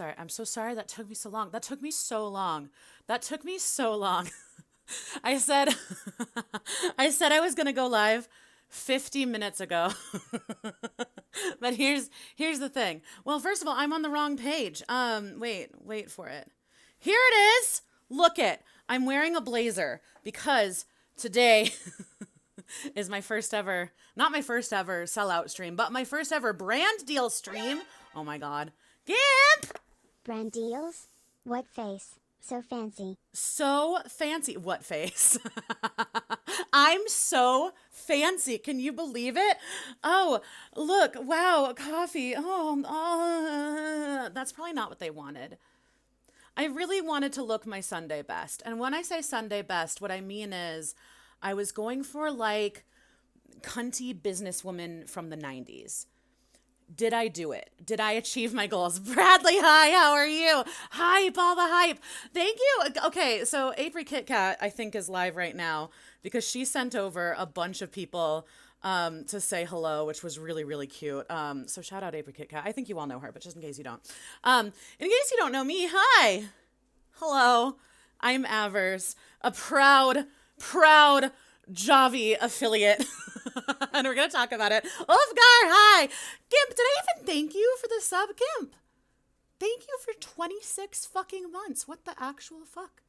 Sorry, I'm so sorry that took me so long. That took me so long. That took me so long. I said I said I was going to go live 50 minutes ago. But here's the thing. Well, first of all, I'm on the wrong page. Wait for it. Here it is. Look it. I'm wearing a blazer because today is my first ever, not my first ever sellout stream, but my first ever brand deal stream. Oh my God. Gimp! Brand deals? What face? So fancy. So fancy. What face? I'm so fancy. Can you believe it? Oh, look. Wow. Coffee. That's probably not what they wanted. I really wanted to look my Sunday best. And when I say Sunday best, what I mean is I was going for like cunty businesswoman from the 90s. Did I do it? Did I achieve my goals? Bradley, hi, how are you? Hype, all the hype. Thank you. Okay, so April Kit Kat, I think, is live right now because she sent over a bunch of people to say hello, which was really, really cute. So shout out April Kit Kat. I think you all know her, but just in case you don't. In case you don't know me, hi. Hello. I'm Abbers, a proud Javy affiliate. And we're going to talk about it. Ulfgar, hi. Gimp, did I even thank you for the sub? Gimp, thank you for 26 fucking months. What the actual fuck?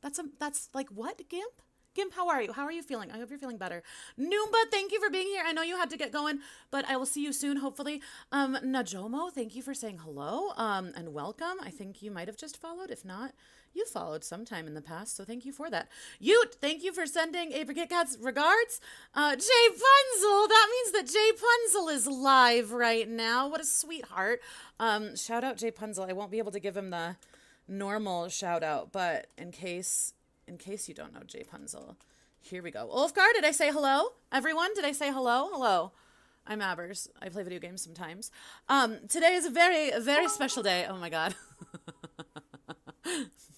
That's like what, Gimp? Gimp, how are you? How are you feeling? I hope you're feeling better. Noomba, thank you for being here. I know you had to get going, but I will see you soon, hopefully. Najomo, thank you for saying hello and welcome. I think you might have just followed. If not, you followed sometime in the past, so thank you for that. Ute, thank you for sending April Kit Kat's regards. Jay Punzel, that means that Jay Punzel is live right now. What a sweetheart. Shout out Jay Punzel. I won't be able to give him the normal shout out, but in case you don't know Jay Punzel, here we go. Ulfgar, did I say hello? Everyone, did I say hello? Hello. I'm Abbers. I play video games sometimes. Today is a very, very special day. Oh my God.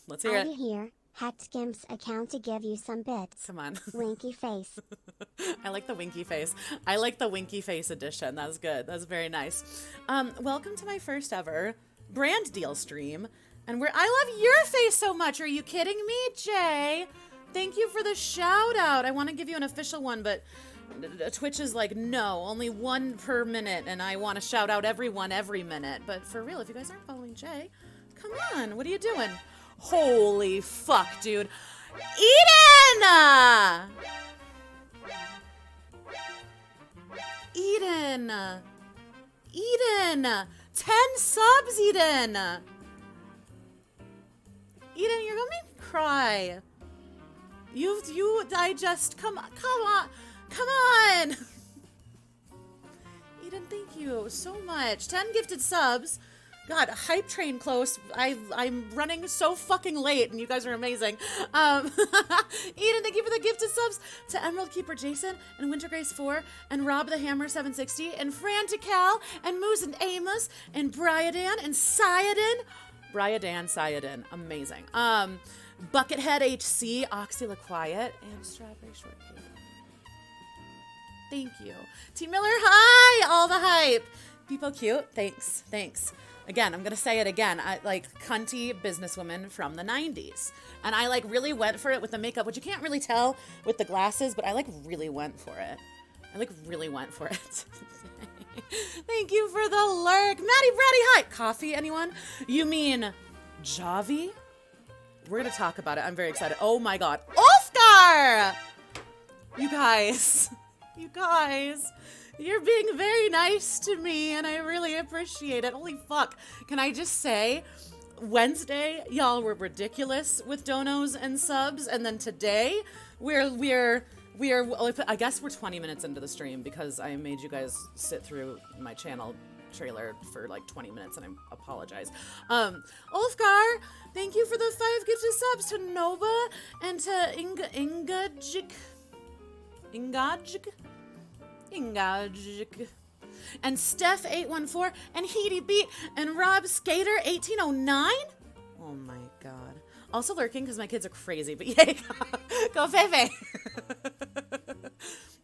Let's hear it. Here, hacked Gimp's account to give you some bits. Come on. Winky face. I like the winky face. I like the winky face edition. That's good. That's very nice. Welcome to my first ever brand deal stream. And I love your face so much. Are you kidding me, Jay? Thank you for the shout out. I want to give you an official one, but Twitch is like, no, only one per minute. And I want to shout out everyone every minute. But for real, if you guys aren't following Jay, come on. What are you doing? Holy fuck, dude. Eden! Eden! Eden! 10 subs, Eden! Eden, you're gonna make me cry. I just, come on! Eden, thank you so much. 10 gifted subs. God, hype train close. I'm running so fucking late, and you guys are amazing. Eden, thank you for the gifted subs to Emerald Keeper Jason and Wintergrace 4 and Rob the Hammer 760 and Frantical and Moose and Amos and Bryadan and Syadin. Syadin, amazing. Buckethead HC, Oxy LaQuiet, and Strawberry Shortcake. Thank you. T Miller, hi! All the hype. People cute. Thanks. Again, I'm going to say it again. I like cunty businesswoman from the 90s. And I like really went for it with the makeup, which you can't really tell with the glasses, but I like really went for it. Thank you for the lurk. Maddie Brady, hi. Coffee, anyone? You mean Javy? We're going to talk about it. I'm very excited. Oh my God. Ulfgar! You guys. You're being very nice to me, and I really appreciate it. Holy fuck. Can I just say, Wednesday, y'all were ridiculous with donos and subs, and then today, we're I guess we're 20 minutes into the stream because I made you guys sit through my channel trailer for like 20 minutes, and I apologize. Ulfgar, thank you for the 5 gifted subs to Nova and to Ingajik, and Steph814, and Heedy Beat, and Rob Skater 1809. Oh my God. Also lurking because my kids are crazy, but yay, go Fefe.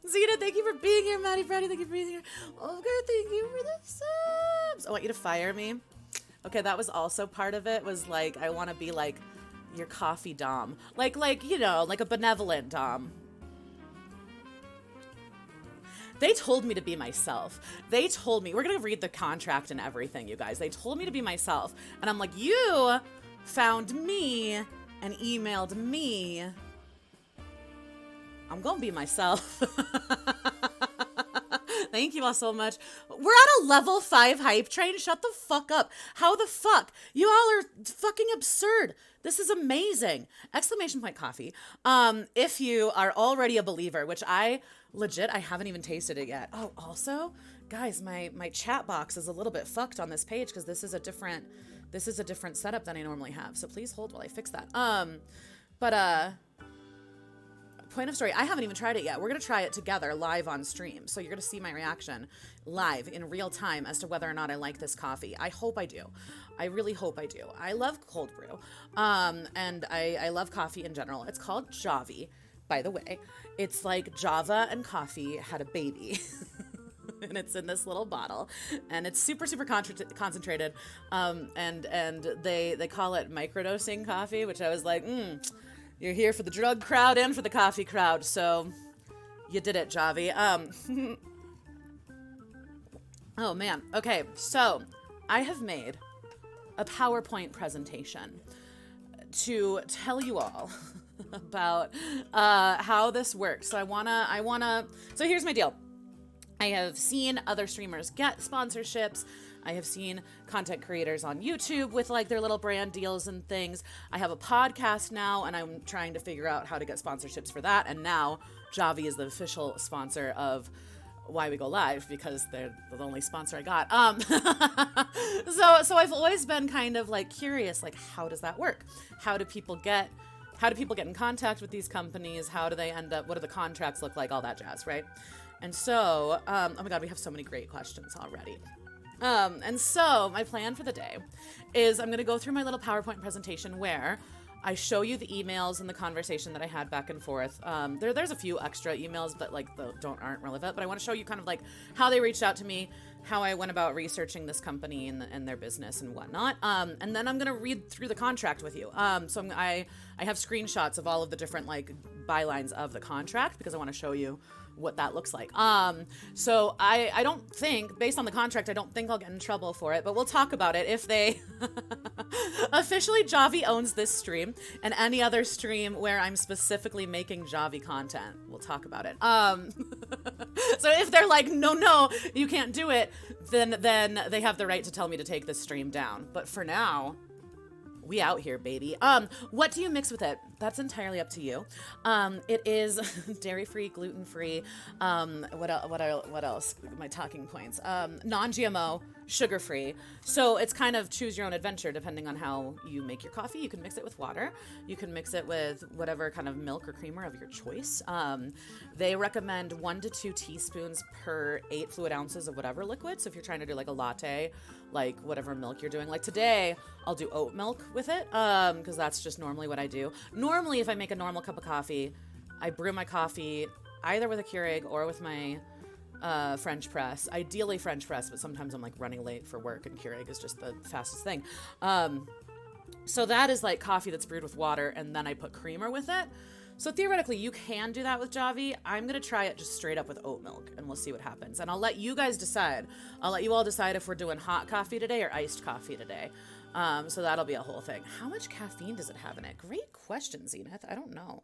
Zeta, thank you for being here. Maddie Brady, thank you for being here. Olga, thank you for the subs. I want you to fire me. Okay, that was also part of it, was like, I want to be like your coffee dom. Like, you know, like a benevolent dom. They told me to be myself. They told me, we're going to read the contract and everything, you guys. They told me to be myself. And I'm like, you found me and emailed me. I'm going to be myself. Thank you all so much. We're at a level 5 hype train. Shut the fuck up. How the fuck? You all are fucking absurd. This is amazing. Exclamation point coffee. If you are already a believer, which I haven't even tasted it yet. Oh, also, guys, my chat box is a little bit fucked on this page because this is a different setup than I normally have. So please hold while I fix that. Point of story, I haven't even tried it yet. We're going to try it together live on stream. So you're going to see my reaction live in real time as to whether or not I like this coffee. I hope I do. I really hope I do. I love cold brew. And I love coffee in general. It's called Javy, by the way. It's like Java and coffee had a baby. And it's in this little bottle, and it's super concentrated. And they call it microdosing coffee, which I was like, you're here for the drug crowd and for the coffee crowd, so you did it, Javy. Oh man. Okay, so I have made a PowerPoint presentation to tell you all about how this works. So so here's my deal. I have seen other streamers get sponsorships. I have seen content creators on YouTube with like their little brand deals and things. I have a podcast now, and I'm trying to figure out how to get sponsorships for that. And now Javy is the official sponsor of Why We Go Live because they're the only sponsor I got. So I've always been kind of like curious, like, how does that work? How do people get in contact with these companies? How do they end up? What do the contracts look like? All that jazz, right? And so, oh my God, we have so many great questions already. And so my plan for the day is I'm going to go through my little PowerPoint presentation where I show you the emails and the conversation that I had back and forth. There's a few extra emails that like aren't relevant, but I want to show you kind of like how they reached out to me, how I went about researching this company and their business and whatnot. And then I'm going to read through the contract with you. So I have screenshots of all of the different like bylines of the contract because I want to show you what that looks like. So I don't think, based on the contract, I don't think I'll get in trouble for it, but we'll talk about it if they officially Javy owns this stream and any other stream where I'm specifically making Javy content. We'll talk about it. So if they're like, no, you can't do it, then they have the right to tell me to take this stream down. But for now, we out here, baby. What do you mix with it? That's entirely up to you. It is dairy-free, gluten-free. What else? My talking points. Non-GMO, sugar-free. So it's kind of choose your own adventure depending on how you make your coffee. You can mix it with water. You can mix it with whatever kind of milk or creamer of your choice. They recommend 1 to 2 teaspoons per 8 fluid ounces of whatever liquid. So if you're trying to do like a latte, like whatever milk you're doing, like today I'll do oat milk with it because that's just normally what I do. Normally if I make a normal cup of coffee, I brew my coffee either with a Keurig or with my French press, ideally French press, but sometimes I'm like running late for work and Keurig is just the fastest thing. So that is like coffee that's brewed with water and then I put creamer with it. So theoretically, you can do that with Javy. I'm going to try it just straight up with oat milk, and we'll see what happens. And I'll let you guys decide. I'll let you all decide if we're doing hot coffee today or iced coffee today. So that'll be a whole thing. How much caffeine does it have in it? Great question, Zenith. I don't know.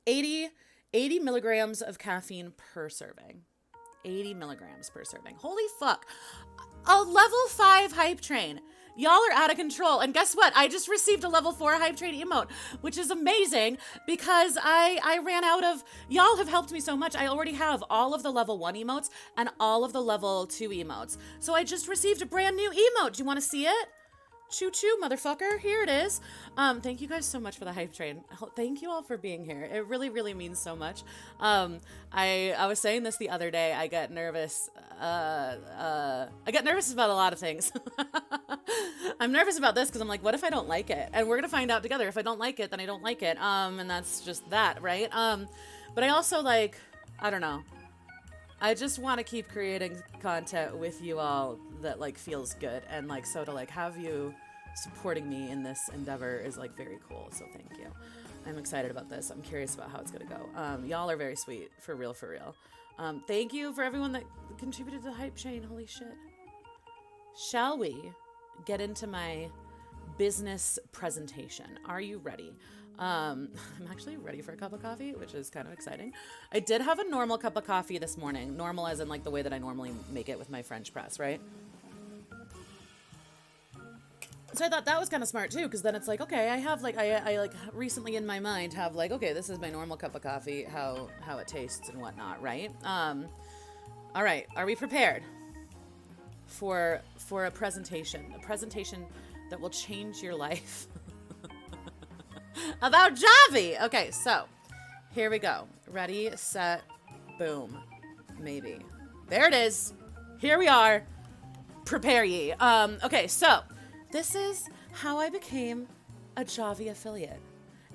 80 milligrams of caffeine per serving. 80 milligrams per serving. Holy fuck. A level 5 hype train. Y'all are out of control. And guess what? I just received a level 4 hype train emote, which is amazing because I ran out of, y'all have helped me so much. I already have all of the level 1 emotes and all of the level 2 emotes. So I just received a brand new emote. Do you want to see it? Choo choo, motherfucker. Here it is. Thank you guys so much for the hype train. Thank you all for being here. It really, really means so much. I was saying this the other day. I get nervous. I get nervous about a lot of things. I'm nervous about this because I'm like, what if I don't like it? And we're going to find out together. If I don't like it, then I don't like it. And that's just that, right? But I also like, I don't know. I just want to keep creating content with you all that like feels good. And like, so to like have you supporting me in this endeavor is like very cool. So thank you. I'm excited about this. I'm curious about how it's going to go. Y'all are very sweet, for real, for real. Thank you for everyone that contributed to the hype chain. Holy shit. Shall we get into my business presentation? Are you ready? I'm actually ready for a cup of coffee, which is kind of exciting. I did have a normal cup of coffee this morning. Normal as in like the way that I normally make it with my French press, right? So I thought that was kind of smart too, because then it's like, okay, I have like, I like recently in my mind have like, okay, this is my normal cup of coffee, how it tastes and whatnot, right? All right, are we prepared for a presentation that will change your life about Javy? Okay, so here we go. Ready, set, boom. Maybe. There it is. Here we are. Prepare ye. Okay, so this is how I became a Javy affiliate.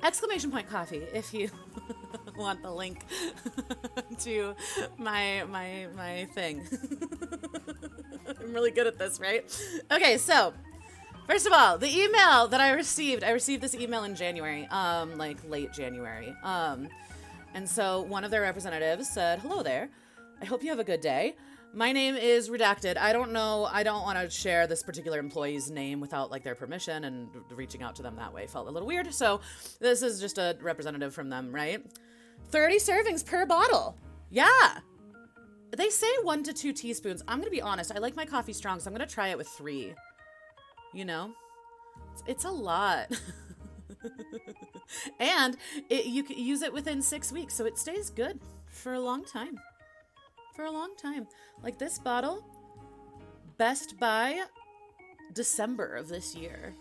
Exclamation point coffee if you want the link to my thing. I'm really good at this, right? Okay, so first of all, the email that I received this email in January, like late January. And so one of their representatives said, "Hello there. I hope you have a good day. My name is redacted. I don't want to share this particular employee's name without like their permission, and reaching out to them that way felt a little weird. So this is just a representative from them, right? 30 servings per bottle. Yeah. They say 1 to 2 teaspoons. I'm going to be honest. I like my coffee strong, so I'm going to try it with 3. You know? It's a lot. And you can use it within 6 weeks, so it stays good for a long time. Like this bottle, best by December of this year.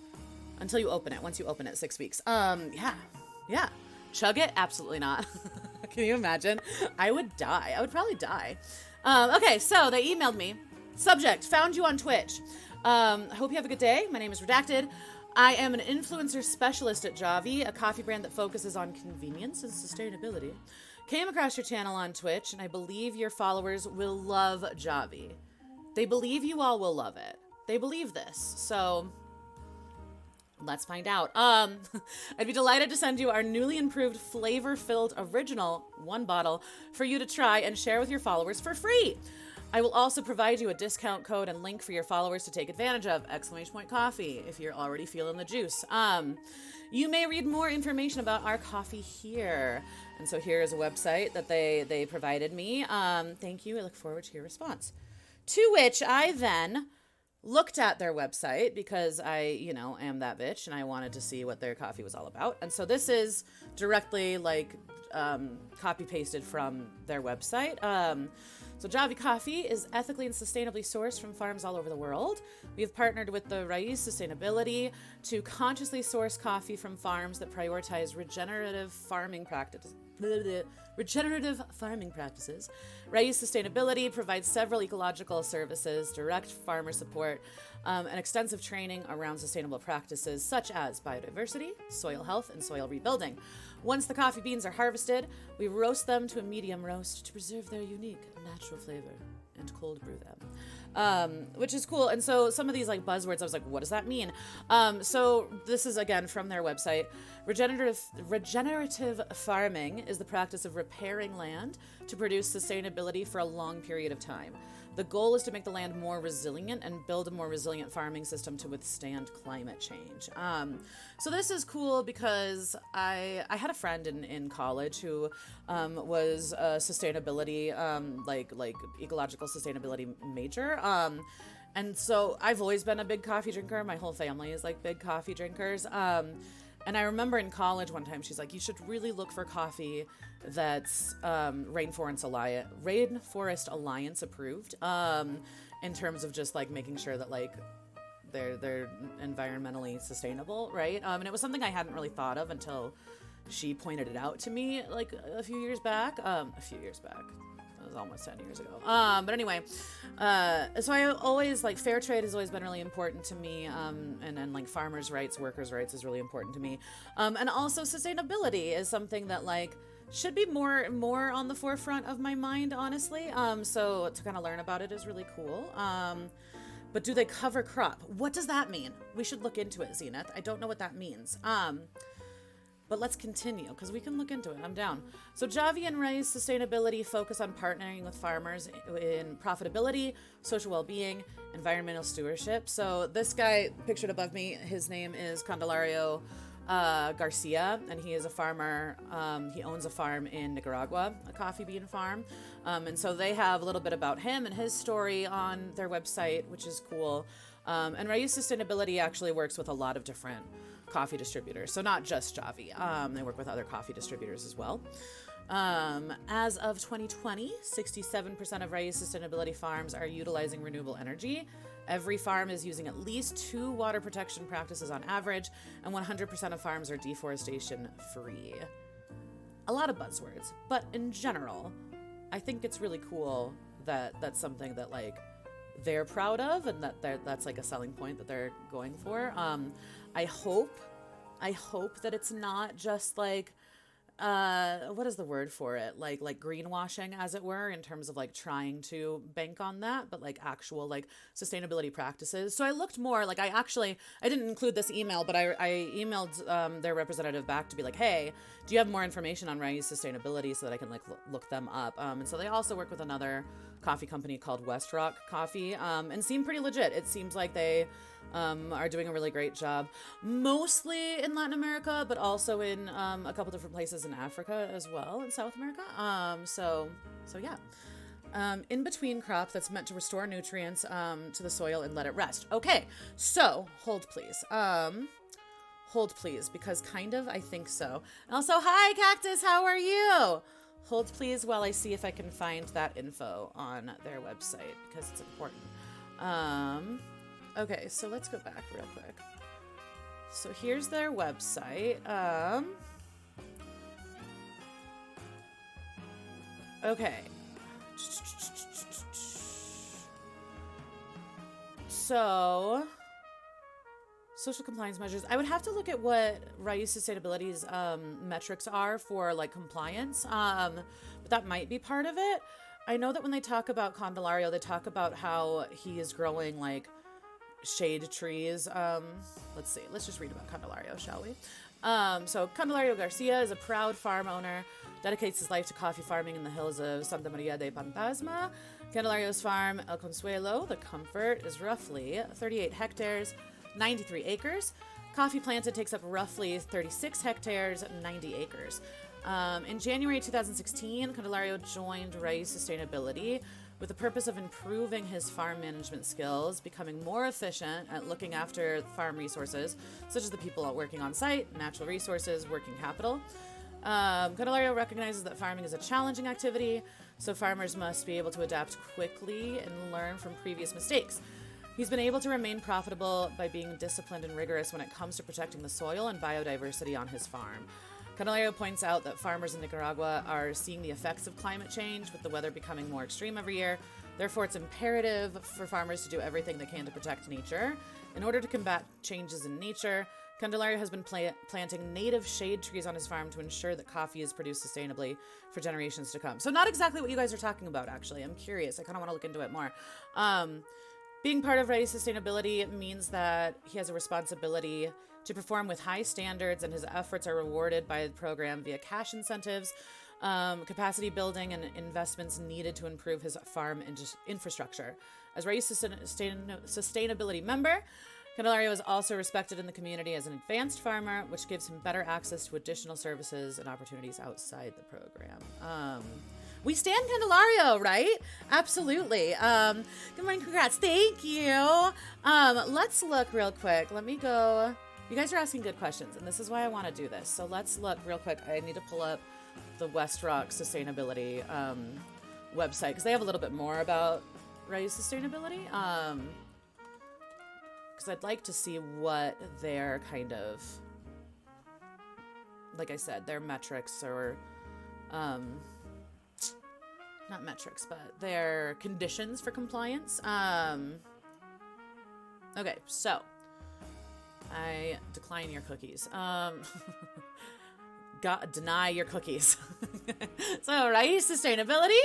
Until you open it. Once you open it, 6 weeks. Yeah. Chug it? Absolutely not. Can you imagine? I would die. I would probably die. Okay, so they emailed me. Subject, found you on Twitch. I hope you have a good day. My name is Redacted. I am an influencer specialist at Javy, a coffee brand that focuses on convenience and sustainability. Came across your channel on Twitch, and I believe your followers will love Javy. They believe you all will love it. They believe this. So let's find out. I'd be delighted to send you our newly improved flavor-filled original 1 bottle for you to try and share with your followers for free. I will also provide you a discount code and link for your followers to take advantage of, !coffee, if you're already feeling the juice. You may read more information about our coffee here. And so here is a website that they provided me. Thank you. I look forward to your response. To which I then looked at their website because I, am that bitch and I wanted to see what their coffee was all about. And so this is directly like copy pasted from their website. So Javy coffee is ethically and sustainably sourced from farms all over the world. We have partnered with the Raíz Sustainability to consciously source coffee from farms that prioritize regenerative farming practices. Raíz Sustainability provides several ecological services, direct farmer support, and extensive training around sustainable practices such as biodiversity, soil health, and soil rebuilding. Once the coffee beans are harvested, we roast them to a medium roast to preserve their unique natural flavor and cold brew them, which is cool. And so some of these like buzzwords, I was like, what does that mean? So this is again from their website. Regenerative farming is the practice of repairing land to produce sustainability for a long period of time. The goal is to make the land more resilient and build a more resilient farming system to withstand climate change. So this is cool because I had a friend in college who was a sustainability, like ecological sustainability major. And so I've always been a big coffee drinker. My whole family is like big coffee drinkers. And I remember in college one time, she's like, you should really look for coffee that's Rainforest Alliance approved, in terms of just like making sure that like they're environmentally sustainable, right? And it was something I hadn't really thought of until she pointed it out to me like a few years back. It was almost 10 years ago. But anyway, so I always like fair trade has always been really important to me. And then like farmers' rights, workers' rights is really important to me. And also sustainability is something that like should be more on the forefront of my mind, honestly. So to kind of learn about it is really cool. But do they cover crop? What does that mean? We should look into it, Zenith. I don't know what that means. But let's continue because we can look into it. I'm down. So Javy and Ray's sustainability focus on partnering with farmers in profitability, social well-being, environmental stewardship. So this guy pictured above me, his name is Candelario Garcia, and he is a farmer. He owns a farm in Nicaragua, a coffee bean farm. And so they have a little bit about him and his story on their website, which is cool. And Ray's sustainability actually works with a lot of different coffee distributors. So not just Javy. They work with other coffee distributors as well. As of 2020, 67% of Ray's sustainability farms are utilizing renewable energy. Every farm is using at least 2 water protection practices on average, and 100% of farms are deforestation free. A lot of buzzwords, but in general, I think it's really cool that that's something that like they're proud of, and that's like a selling point that they're going for. I hope that it's not just like, what is the word for it? Like greenwashing, as it were, in terms of like trying to bank on that, but like actual like sustainability practices. So I looked more, like I didn't include this email, but I emailed their representative back to be like, hey, do you have more information on Ray's sustainability so that I can like look them up? And so they also work with another coffee company called West Rock Coffee, and seem pretty legit. It seems like they are doing a really great job, mostly in Latin America, but also in a couple different places in Africa as well, in South America. So yeah. In between crop that's meant to restore nutrients to the soil and let it rest. Okay, so hold please. Hold please, because kind of I think so. And also, hi Cactus, how are you? Hold please while I see if I can find that info on their website because it's important. Okay, so let's go back real quick. So here's their website. Okay. So, social compliance measures. I would have to look at what Ray's Sustainability's metrics are for like compliance, but that might be part of it. I know that when they talk about Candelario, they talk about how he is growing like shade trees. Let's see. Let's just read about Candelario, shall we? So Candelario Garcia is a proud farm owner, dedicates his life to coffee farming in the hills of Santa Maria de Pantasma. Candelario's farm, El Consuelo, the Comfort, is roughly 38 hectares, 93 acres. Coffee planted takes up roughly 36 hectares, 90 acres. In January 2016, Candelario joined Ray's Sustainability with the purpose of improving his farm management skills, becoming more efficient at looking after farm resources, such as the people working on site, natural resources, working capital. Candelario recognizes that farming is a challenging activity, so farmers must be able to adapt quickly and learn from previous mistakes. He's been able to remain profitable by being disciplined and rigorous when it comes to protecting the soil and biodiversity on his farm. Candelario points out that farmers in Nicaragua are seeing the effects of climate change, with the weather becoming more extreme every year. Therefore, it's imperative for farmers to do everything they can to protect nature. In order to combat changes in nature, Candelario has been planting native shade trees on his farm to ensure that coffee is produced sustainably for generations to come. So not exactly what you guys are talking about, actually. I'm curious. I kind of want to look into it more. Being part of Ray's Sustainability means that he has a responsibility to perform with high standards, and his efforts are rewarded by the program via cash incentives, capacity building, and investments needed to improve his farm infrastructure. As Ray's Sustainability member, Candelario is also respected in the community as an advanced farmer, which gives him better access to additional services and opportunities outside the program. We stand Candelario, right? Absolutely. Good morning, congrats. Thank you. Let's look real quick. Let me go. You guys are asking good questions, and this is why I want to do this. So let's look real quick. I need to pull up the West Rock Sustainability website because they have a little bit more about Ray's Sustainability. Because I'd like to see what their kind of, like I said, their metrics or, not metrics, but their conditions for compliance. Okay, so I decline your cookies. Deny your cookies. So, right? Sustainability.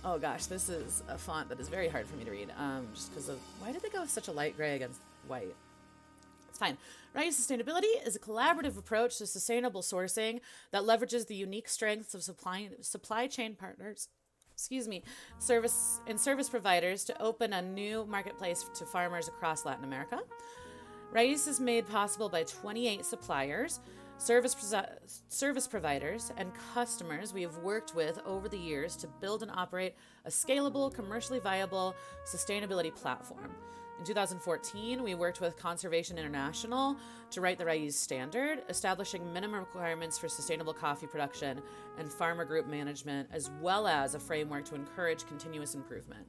Oh gosh, this is a font that is very hard for me to read. Just because of, why did they go with such a light gray against white? It's fine. Right, sustainability is a collaborative approach to sustainable sourcing that leverages the unique strengths of supply chain partners, service providers to open a new marketplace to farmers across Latin America. Rice is made possible by 28 suppliers, service providers, and customers we have worked with over the years to build and operate a scalable, commercially viable sustainability platform. In 2014, we worked with Conservation International to write the Raíz standard, establishing minimum requirements for sustainable coffee production and farmer group management, as well as a framework to encourage continuous improvement.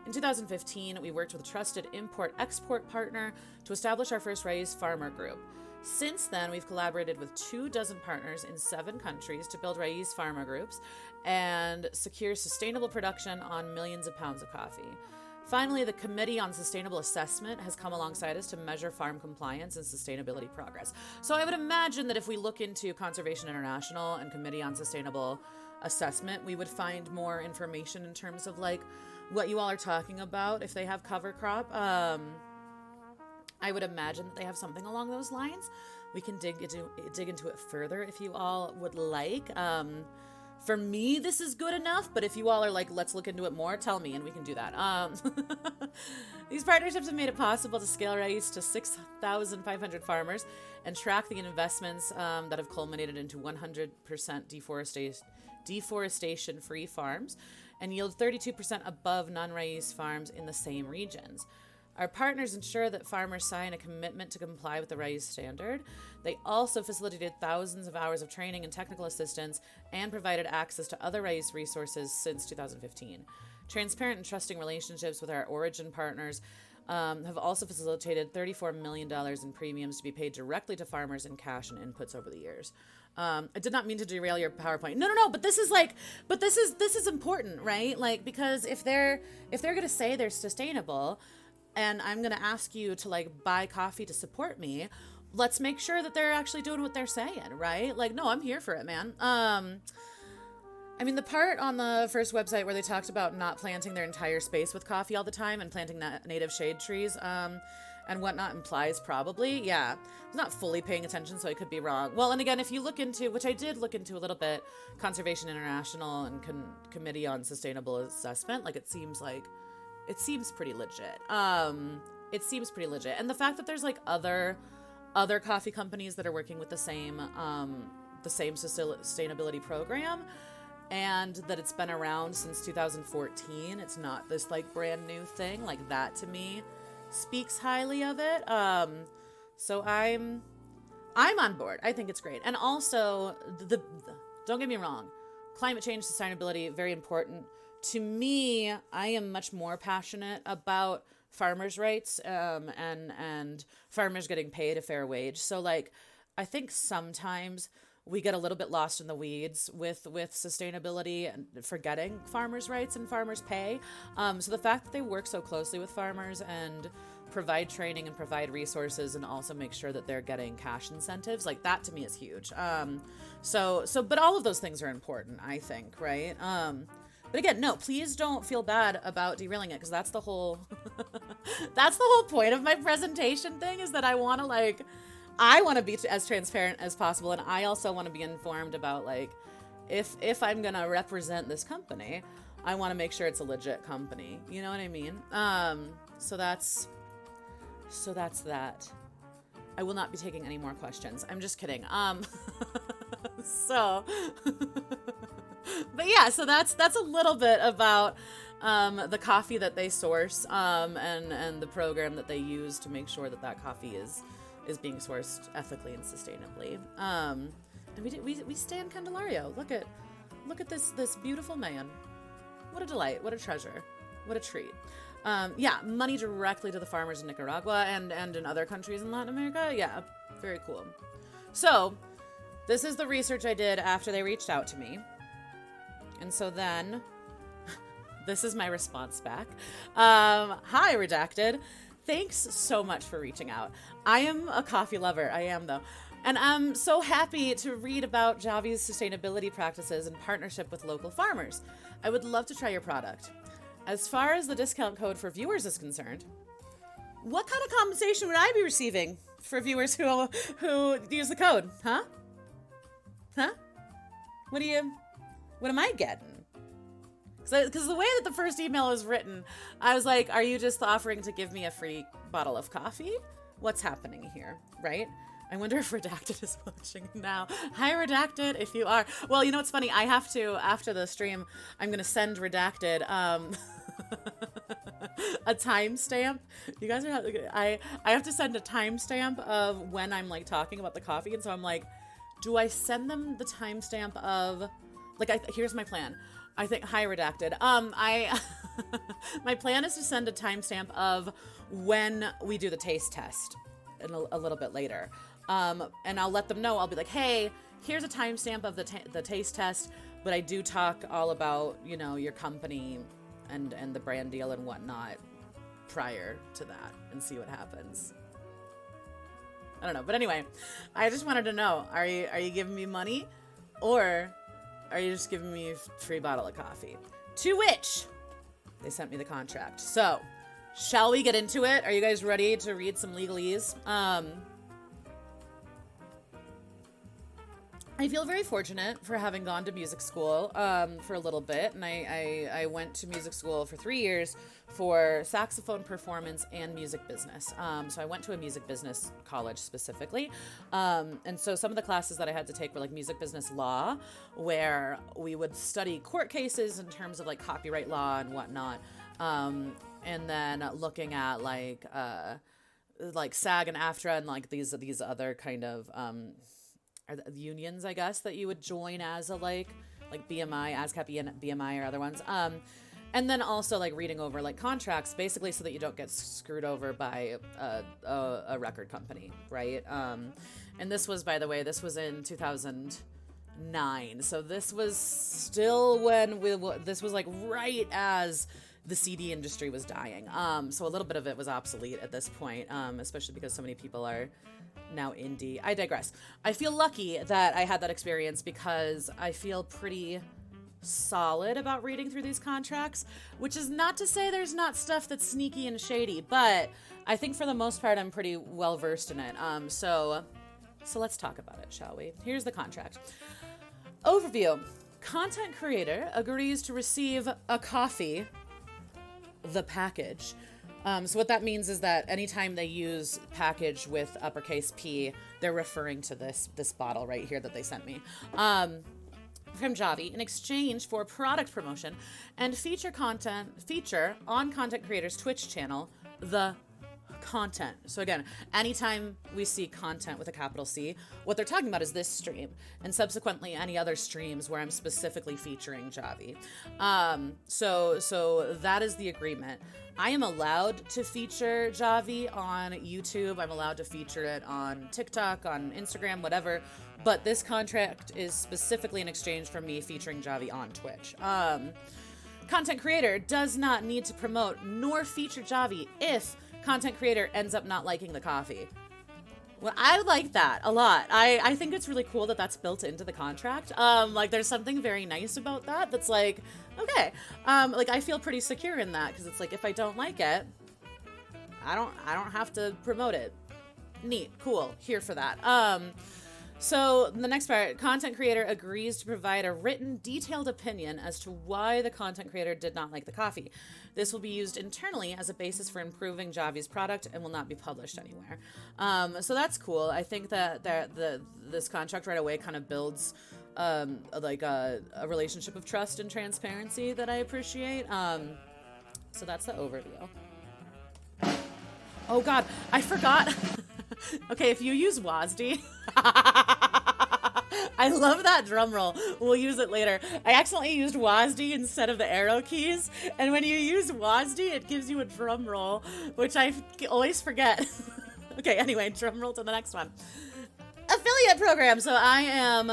In 2015, we worked with a trusted import-export partner to establish our first Raíz farmer group. Since then, we've collaborated with 24 partners in 7 countries to build Raíz farmer groups and secure sustainable production on millions of pounds of coffee. Finally, the Committee on Sustainable Assessment has come alongside us to measure farm compliance and sustainability progress. So I would imagine that if we look into Conservation International and Committee on Sustainable Assessment, we would find more information in terms of like what you all are talking about if they have cover crop. I would imagine that they have something along those lines. We can dig into it further if you all would like. For me, this is good enough, but if you all are like, let's look into it more, tell me and we can do that. These partnerships have made it possible to scale Raíz to 6,500 farmers and track the investments that have culminated into 100% deforestation-free farms and yield 32% above non-Raíz farms in the same regions. Our partners ensure that farmers sign a commitment to comply with the Raíz standard. They also facilitated thousands of hours of training and technical assistance and provided access to other Raíz resources since 2015. Transparent and trusting relationships with our origin partners have also facilitated $34 million in premiums to be paid directly to farmers in cash and inputs over the years. I did not mean to derail your PowerPoint. No, but this is important, right? Like, because if they're going to say they're sustainable, and I'm going to ask you to like buy coffee to support me, let's make sure that they're actually doing what they're saying, right? Like, no, I'm here for it, man. I mean, the part on the first website where they talked about not planting their entire space with coffee all the time and planting native shade trees, and whatnot implies probably, yeah. I'm not fully paying attention, so I could be wrong. Well, and again, if you look into, which I did look into a little bit, Conservation International and Committee on Sustainable Assessment, like it seems pretty legit. It seems pretty legit. And the fact that there's like other coffee companies that are working with the same sustainability program, and that it's been around since 2014. It's not this like brand new thing. Like that to me speaks highly of it. So I'm on board. I think it's great. And also don't get me wrong, climate change, sustainability, very important. To me, I am much more passionate about farmers' rights and farmers getting paid a fair wage. So, like, I think sometimes we get a little bit lost in the weeds with sustainability and forgetting farmers' rights and farmers' pay. So the fact that they work so closely with farmers and provide training and provide resources and also make sure that they're getting cash incentives, like that to me is huge. But all of those things are important, I think, right? But again, no, please don't feel bad about derailing it, because that's the whole point of my presentation thing, is that I want to be as transparent as possible, and I also want to be informed about like if I'm gonna represent this company, I want to make sure it's a legit company. You know what I mean? So that's that. I will not be taking any more questions. I'm just kidding. But yeah, so that's a little bit about the coffee that they source and the program that they use to make sure that coffee is being sourced ethically and sustainably. And we stay in Candelario. Look at this beautiful man. What a delight! What a treasure! What a treat! Yeah, money directly to the farmers in Nicaragua and in other countries in Latin America. Yeah, very cool. So this is the research I did after they reached out to me. And so then, this is my response back. Hi, Redacted. Thanks so much for reaching out. I am a coffee lover. I am, though. And I'm so happy to read about Javy's sustainability practices in partnership with local farmers. I would love to try your product. As far as the discount code for viewers is concerned, what kind of compensation would I be receiving for viewers who use the code? Huh? What am I getting? Because the way that the first email was written, I was like, are you just offering to give me a free bottle of coffee? What's happening here, right? I wonder if Redacted is watching now. Hi, Redacted, if you are. Well, you know what's funny? I have to, after the stream, I'm going to send Redacted a timestamp. You guys are, I have to send a timestamp of when I'm like talking about the coffee. And so I'm like, do I send them the timestamp of, like, here's my plan. I think, hi, Redacted. My plan is to send a timestamp of when we do the taste test a little bit later. And I'll let them know. I'll be like, hey, here's a timestamp of the taste test, but I do talk all about, you know, your company and the brand deal and whatnot prior to that, and see what happens. I don't know. But anyway, I just wanted to know, are you giving me money, or are you just giving me a free bottle of coffee? To which they sent me the contract. So, shall we get into it? Are you guys ready to read some legalese? I feel very fortunate for having gone to music school for a little bit, and I went to music school for 3 years for saxophone performance and music business. So I went to a music business college specifically, and so some of the classes that I had to take were like music business law, where we would study court cases in terms of like copyright law and whatnot, and then looking at like SAG and AFTRA and like these other kind of unions, I guess, that you would join as a like BMI, ASCAP, BMI, or other ones. And then also like reading over like contracts, basically so that you don't get screwed over by a record company, right? And this was, by the way, this was in 2009. So this was still when this was like right as the CD industry was dying. So a little bit of it was obsolete at this point, especially because so many people are now indie. I digress. I feel lucky that I had that experience because I feel pretty solid about reading through these contracts, which is not to say there's not stuff that's sneaky and shady, but I think for the most part I'm pretty well versed in it. So let's talk about it, shall we? Here's the contract. Overview. Content creator agrees to receive a coffee, the package. So what that means is that anytime they use package with uppercase P, they're referring to this bottle right here that they sent me. From Javy in exchange for product promotion and feature on content creators' Twitch channel, the content. So again, anytime we see content with a capital C, what they're talking about is this stream and subsequently any other streams where I'm specifically featuring Javy. So that is the agreement. I am allowed to feature Javy on YouTube. I'm allowed to feature it on TikTok, on Instagram, whatever. But this contract is specifically in exchange for me featuring Javy on Twitch. Content creator does not need to promote nor feature Javy if content creator ends up not liking the coffee. Well, I like that a lot. I think it's really cool that that's built into the contract. Like there's something very nice about that. That's like, okay. Like I feel pretty secure in that because it's like, if I don't like it, I don't have to promote it. Neat. Cool. Here for that. So the next part, content creator agrees to provide a written, detailed opinion as to why the content creator did not like the coffee. This will be used internally as a basis for improving Javy's product and will not be published anywhere. So that's cool. I think that this contract right away kind of builds like a relationship of trust and transparency that I appreciate. So that's the overview. Oh God, I forgot. Okay, if you use WASD, I love that drum roll. We'll use it later. I accidentally used WASD instead of the arrow keys, and when you use WASD, it gives you a drum roll, which I always forget. Okay, anyway, drum roll to the next one. Affiliate program. So I am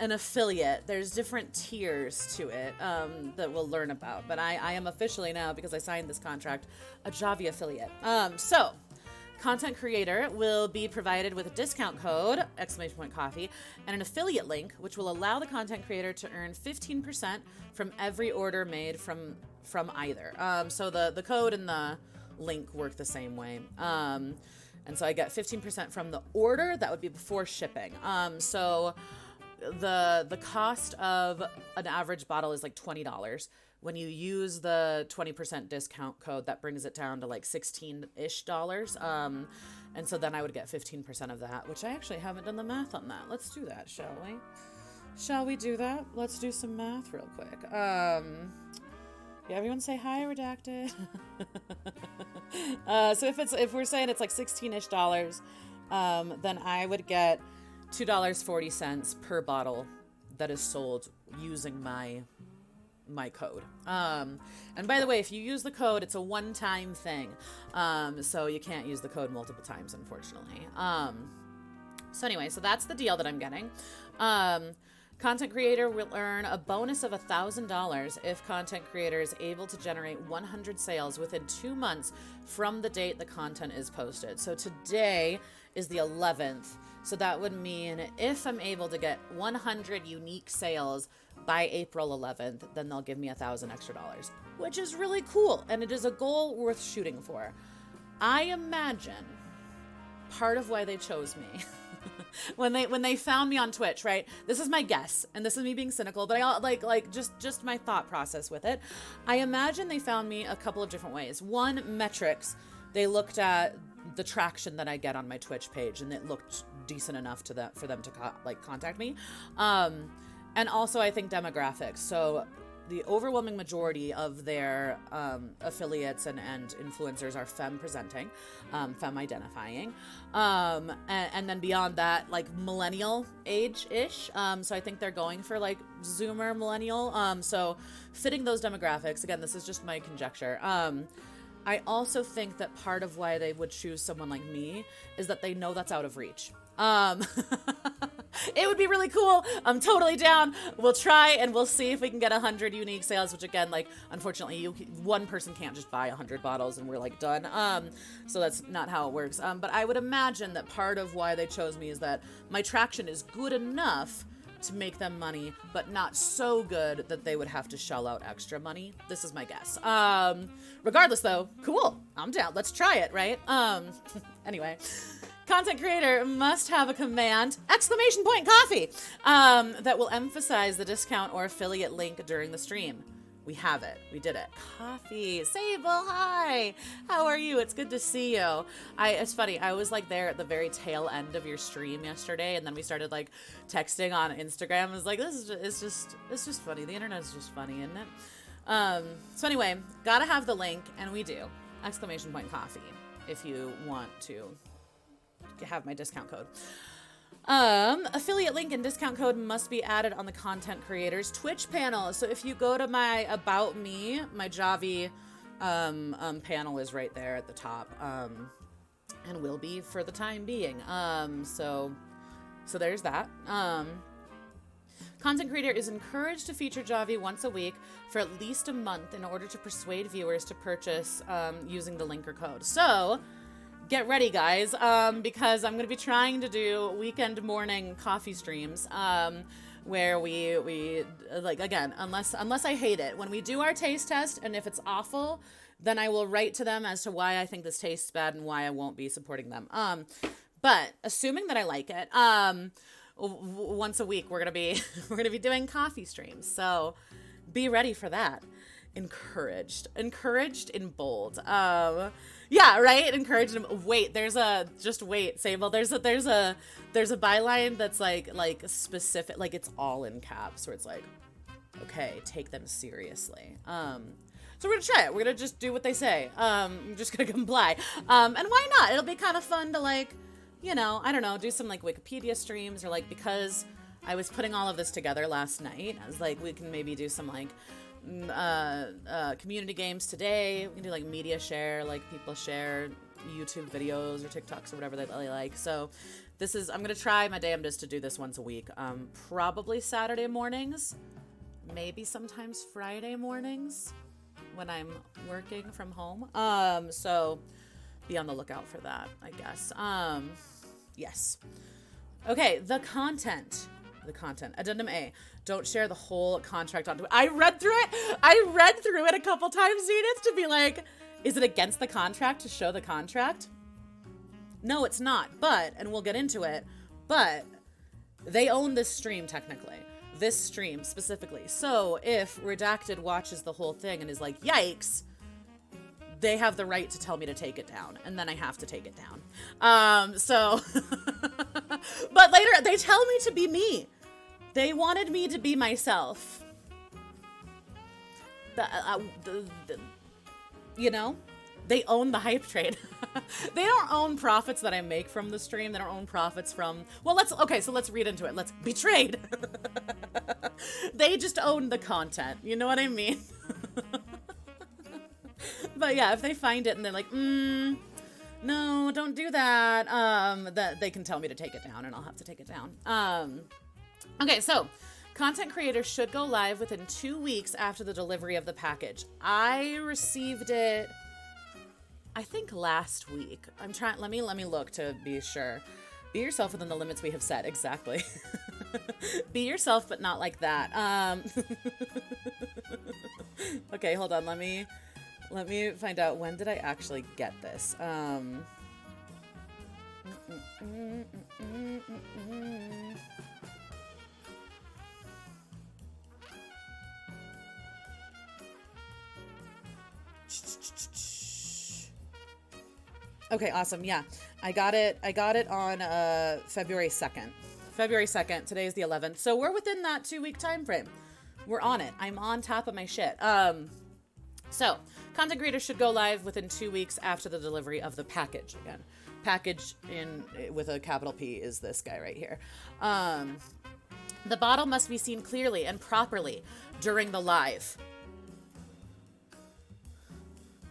an affiliate. There's different tiers to it that we'll learn about, but I am officially now, because I signed this contract, a Javy affiliate. So Content creator will be provided with a discount code, !coffee, and an affiliate link, which will allow the content creator to earn 15% from every order made from either. So the code and the link work the same way. And so I get 15% from the order. That would be before shipping. So the cost of an average bottle is like $20. When you use the 20% discount code, that brings it down to like $16-ish. And so then I would get 15% of that, which I actually haven't done the math on that. Let's do that, shall we? Shall we do that? Let's do some math real quick. Yeah, everyone say hi, redacted. So if we're saying it's like $16-ish, then I would get $2.40 per bottle that is sold using my code. And by the way, if you use the code, it's a one-time thing. So you can't use the code multiple times, unfortunately. So anyway, so that's the deal that I'm getting. Content creator will earn a bonus of $1,000 if content creator is able to generate 100 sales within 2 months from the date the content is posted. So today is the 11th. So that would mean if I'm able to get 100 unique sales by April 11th, then they'll give me $1,000 extra, which is really cool. And it is a goal worth shooting for. I imagine part of why they chose me when they found me on Twitch, right? This is my guess, and this is me being cynical, but I like just my thought process with it. I imagine they found me a couple of different ways. One, metrics. They looked at the traction that I get on my Twitch page, and it looked decent enough for them to contact me. And also, I think demographics. So the overwhelming majority of their affiliates and influencers are femme presenting, femme identifying. And then beyond that, like millennial age-ish. So I think they're going for like Zoomer millennial. So fitting those demographics, again, this is just my conjecture. I also think that part of why they would choose someone like me is that they know that's out of reach. It would be really cool. I'm totally down. We'll try and we'll see if we can get 100 unique sales, which again, like, unfortunately, one person can't just buy 100 bottles and we're like done. So that's not how it works. But I would imagine that part of why they chose me is that my traction is good enough to make them money, but not so good that they would have to shell out extra money. This is my guess. Regardless though, cool. I'm down. Let's try it, right? Anyway. Content creator must have a command, !coffee, that will emphasize the discount or affiliate link during the stream. We have it. We did it. Coffee. Sable, hi. How are you? It's good to see you. It's funny. I was like there at the very tail end of your stream yesterday, and then we started like texting on Instagram. I was like, it's just funny. The internet is just funny, isn't it? So anyway, gotta have the link, and we do. !coffee if you want to have my discount code. Affiliate link and discount code must be added on the content creator's Twitch panel. So if you go to my About Me, my Javy panel is right there at the top, and will be for the time being. So there's that. Content creator is encouraged to feature Javy once a week for at least a month in order to persuade viewers to purchase using the link or code. So get ready, guys, because I'm going to be trying to do weekend morning coffee streams, where we like, again, unless I hate it, when we do our taste test, and if it's awful, then I will write to them as to why I think this tastes bad and why I won't be supporting them. But assuming that I like it, once a week we're gonna be doing coffee streams. So be ready for that. Encouraged in bold. Yeah, right. Encouraged. Wait, wait, Sable. There's a byline that's like specific, like it's all in caps, where it's like, okay, take them seriously. So we're gonna try it. We're gonna just do what they say. I'm just gonna comply. And why not? It'll be kind of fun to, like, you know, I don't know, do some like Wikipedia streams, or like, because I was putting all of this together last night, I was like, we can maybe do some like community games today. We can do like media share, like people share YouTube videos or TikToks or whatever they like. So I'm gonna try my damnedest to do this once a week. Probably Saturday mornings, maybe sometimes Friday mornings when I'm working from home. So be on the lookout for that, I guess. Yes. Okay, the content. Addendum A. Don't share the whole contract on Twitter. I read through it a couple times, Zenith, to be like, is it against the contract to show the contract? No, it's not. But, and we'll get into it, but they own this stream technically. This stream specifically. So if Redacted watches the whole thing and is like, yikes, they have the right to tell me to take it down, and then I have to take it down. But later they tell me to be me. They wanted me to be myself. You know, they own the hype train. They don't own profits that I make from the stream. They don't own profits from, well, let's read into it. Let's betrayed. They just own the content. You know what I mean? But yeah, if they find it and they're like, no, don't do that, that they can tell me to take it down and I'll have to take it down. Okay, so content creators should go live within 2 weeks after the delivery of the package. I received it, I think last week. I'm trying, let me look to be sure. Be yourself within the limits we have set. Exactly. Be yourself, but not like that. Okay, hold on. Let me find out, when did I actually get this? Okay, awesome. Yeah, I got it on February 2nd. February 2nd. Today is the 11th. So we're within that 2-week time frame. We're on it. I'm on top of my shit. So content creators should go live within 2 weeks after the delivery of the package. Again, package with a capital P is this guy right here. The bottle must be seen clearly and properly during the live.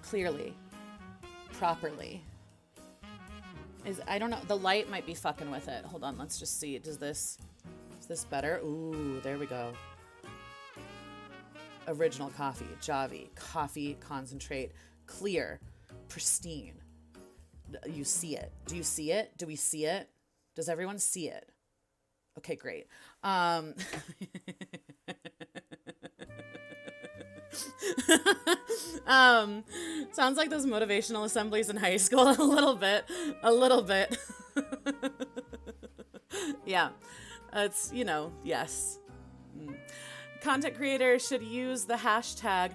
Clearly. Properly. I don't know. The light might be fucking with it. Hold on. Let's just see. Is this better? Ooh, there we go. Original coffee. Javy. Coffee concentrate. Clear. Pristine. You see it. Do you see it? Do we see it? Does everyone see it? Okay, great. Sounds like those motivational assemblies in high school a little bit. Yeah, it's, yes. Content creators should use the hashtag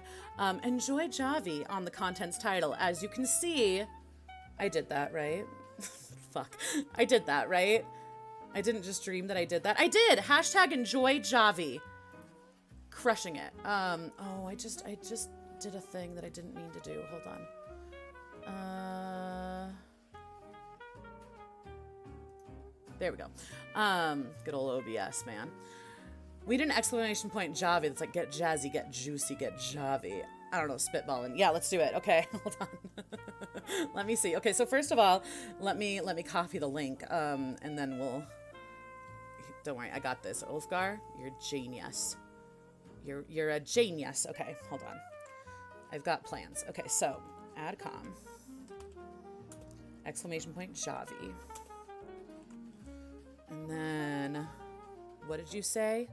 enjoy Javy on the content's title. As you can see, I did that, right? Fuck, I did that, right? I didn't just dream that I did that. I did. Hashtag enjoy Javy. Crushing it. Oh, I just did a thing that I didn't mean to do. Hold on. There we go. Good old OBS, man. We did an exclamation point Javy that's like, get jazzy, get juicy, get Javy. I don't know, spitballing. Yeah, let's do it. Okay, hold on. Let me see. Okay, so first of all, let me copy the link, and then we'll, don't worry, I got this. Ulfgar, you're a genius. You're a genius. Okay, hold on. I've got plans. Okay, so adcom, exclamation point Javy. And then, what did you say?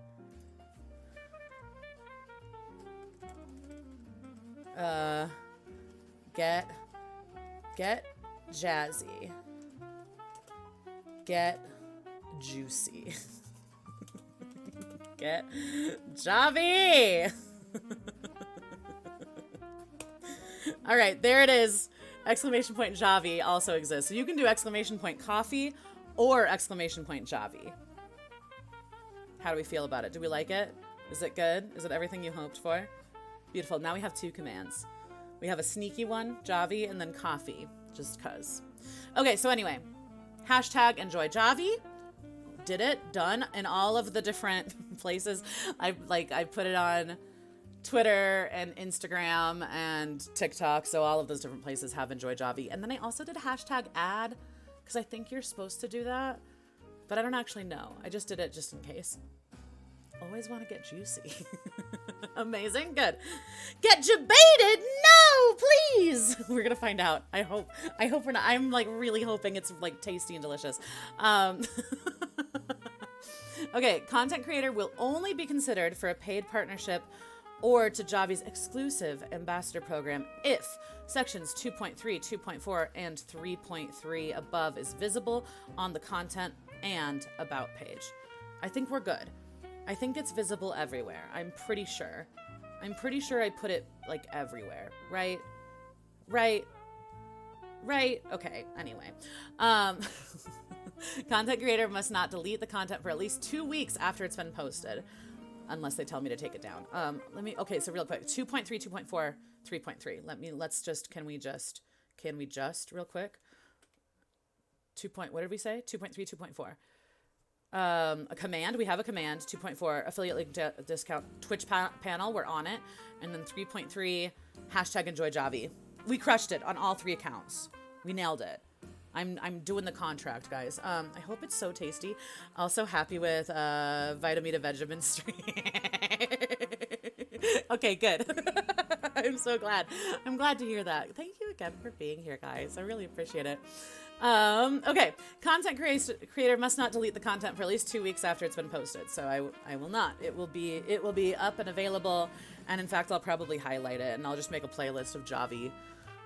Get jazzy. Get juicy. Get Javy. All right, there it is. Exclamation point Javy also exists. So you can do exclamation point coffee or exclamation point Javy. How do we feel about it? Do we like it? Is it good? Is it everything you hoped for? Beautiful. Now we have 2 commands. We have a sneaky one, Javy, and then coffee, just cuz. Okay, so anyway, hashtag enjoy Javy. Did it, done, in all of the different places. I put it on Twitter and Instagram and TikTok, so all of those different places have enjoy Javy. And then I also did a hashtag ad, because I think you're supposed to do that, but I don't actually know. I just did it just in case. Always want to get juicy. Amazing, good. Get jebaited? No, please. We're gonna find out. I hope we're not. I'm like really hoping it's like tasty and delicious. Okay, content creator will only be considered for a paid partnership or to Javy's exclusive ambassador program if sections 2.3, 2.4, and 3.3 above is visible on the content and about page. I think we're good. I think it's visible everywhere. I'm pretty sure I put it like everywhere, right? Right. Okay, anyway. Content creator must not delete the content for at least 2 weeks after it's been posted, unless they tell me to take it down. Okay, so real quick, 2.3, 2.4, 3.3. Can we just real quick? What did we say? 2.3, 2.4. A command, we have a command. 2.4, affiliate link discount Twitch panel, we're on it. And then 3.3, hashtag enjoy Javy. We crushed it on all 3 accounts. We nailed it. I'm doing the contract, guys. I hope it's so tasty. Also happy with Vitamita Vegemin stream. Okay, good. I'm so glad. I'm glad to hear that. Thank you again for being here, guys. I really appreciate it. Okay, content creator must not delete the content for at least 2 weeks after it's been posted. So I will not. It will be up and available. And in fact, I'll probably highlight it and I'll just make a playlist of Javy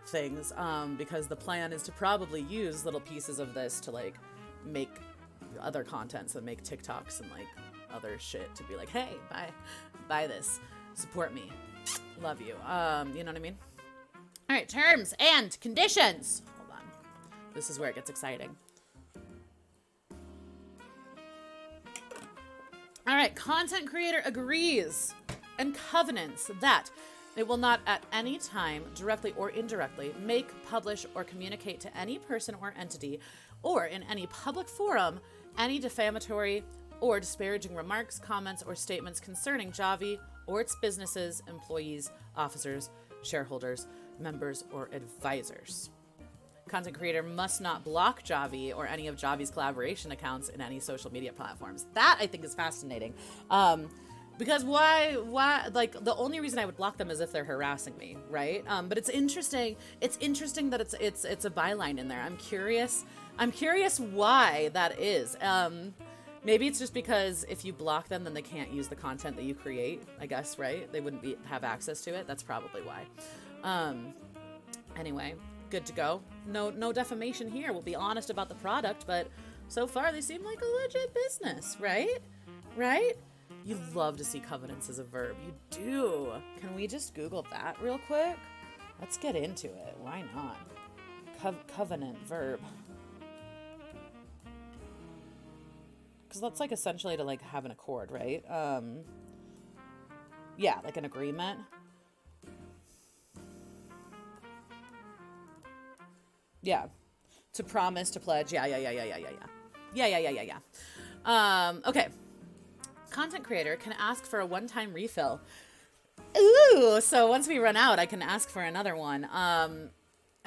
things, because the plan is to probably use little pieces of this to like make other content, so make TikToks and like other shit to be like, hey, buy this, support me, love you. You know what I mean? All right, terms and conditions. Hold on, this is where it gets exciting. All right, content creator agrees and covenants that it will not at any time, directly or indirectly, make, publish, or communicate to any person or entity, or in any public forum, any defamatory or disparaging remarks, comments, or statements concerning Javy or its businesses, employees, officers, shareholders, members, or advisors. Content creator must not block Javy or any of Javy's collaboration accounts in any social media platforms. That I think is fascinating. Because why, like, the only reason I would block them is if they're harassing me, right? But it's interesting that it's a byline in there. I'm curious why that is. Maybe it's just because if you block them, then they can't use the content that you create, I guess, right? They wouldn't have access to it. That's probably why. Anyway, good to go. No defamation here. We'll be honest about the product, but so far they seem like a legit business, right? Right? You love to see covenants as a verb. You do. Can we just Google that real quick? Let's get into it. Why not? Covenant verb. Because that's like essentially to like have an accord, right? Yeah, like an agreement. Yeah. To promise, to pledge. Yeah. Okay. Content creator can ask for a one-time refill. Ooh, so once we run out, I can ask for another one. And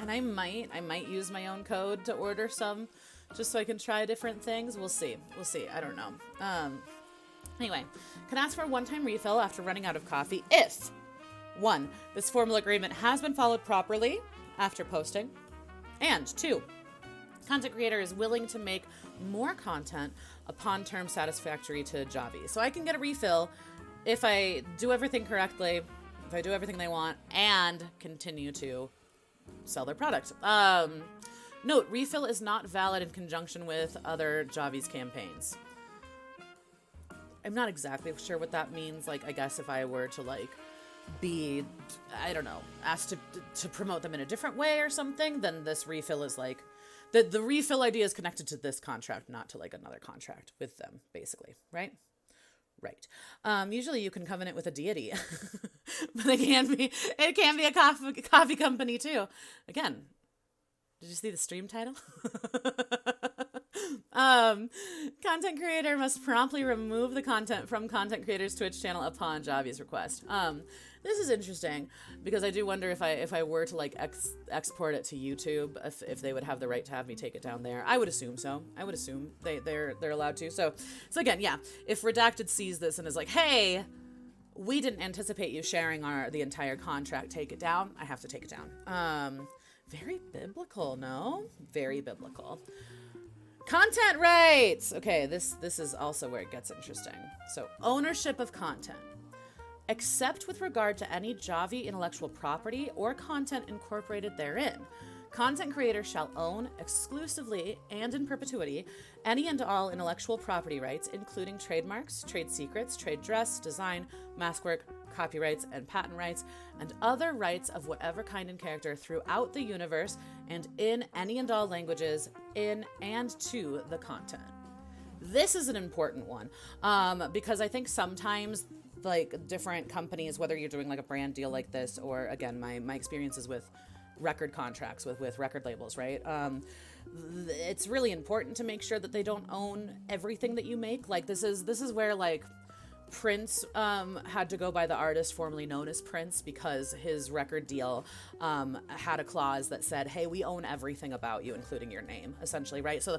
I might use my own code to order some, just so I can try different things. We'll see. I don't know. Anyway, can ask for a one-time refill after running out of coffee if 1, this formal agreement has been followed properly after posting, and 2, content creator is willing to make more content upon terms satisfactory to Javy. So I can get a refill if I do everything correctly, if I do everything they want, and continue to sell their product. Note, refill is not valid in conjunction with other Javy's campaigns. I'm not exactly sure what that means. Like, I guess if I were to like be, I don't know, asked to promote them in a different way or something, then this refill is like, the refill idea is connected to this contract, not to like another contract with them, basically, right? Right. Usually you can covenant with a deity, but it can be a coffee company too. Again, did you see the stream title? Content creator must promptly remove the content from content creator's Twitch channel upon Javy's request. This is interesting because I do wonder if I were to like export it to YouTube, if they would have the right to have me take it down there. I would assume so. I would assume they're allowed to. So again, yeah, if Redacted sees this and is like, hey, we didn't anticipate you sharing the entire contract. Take it down. I have to take it down. Very biblical, no? Very biblical. Content rights. Okay, this is also where it gets interesting. So, ownership of content. Except with regard to any Javy intellectual property or content incorporated therein. Content creators shall own exclusively and in perpetuity any and all intellectual property rights, including trademarks, trade secrets, trade dress, design, maskwork, copyrights, and patent rights, and other rights of whatever kind and character throughout the universe and in any and all languages in and to the content. This is an important one because I think sometimes like different companies, whether you're doing like a brand deal like this or again, my experiences with record contracts with record labels, right? It's really important to make sure that they don't own everything that you make. Like this is where like Prince had to go by the artist formerly known as Prince because his record deal had a clause that said, hey, we own everything about you, including your name, essentially, right? So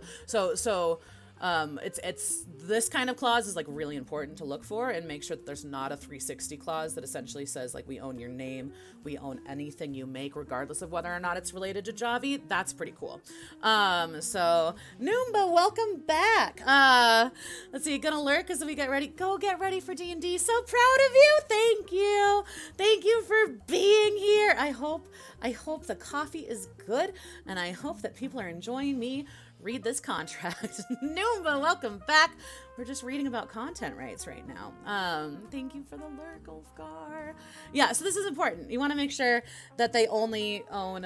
it's this kind of clause is like really important to look for and make sure that there's not a 360 clause that essentially says like we own your name, we own anything you make regardless of whether or not it's related to Javy. That's pretty cool. So Noomba, welcome back. Let's see, gonna lurk as we get ready. Go get ready for D&D. So proud of you. Thank you for being here. I hope the coffee is good and I hope that people are enjoying me read this contract. Noomba, welcome back. We're just reading about content rights right now. Thank you for the lurk, Ulfgar. Yeah, so this is important. You want to make sure that they only own,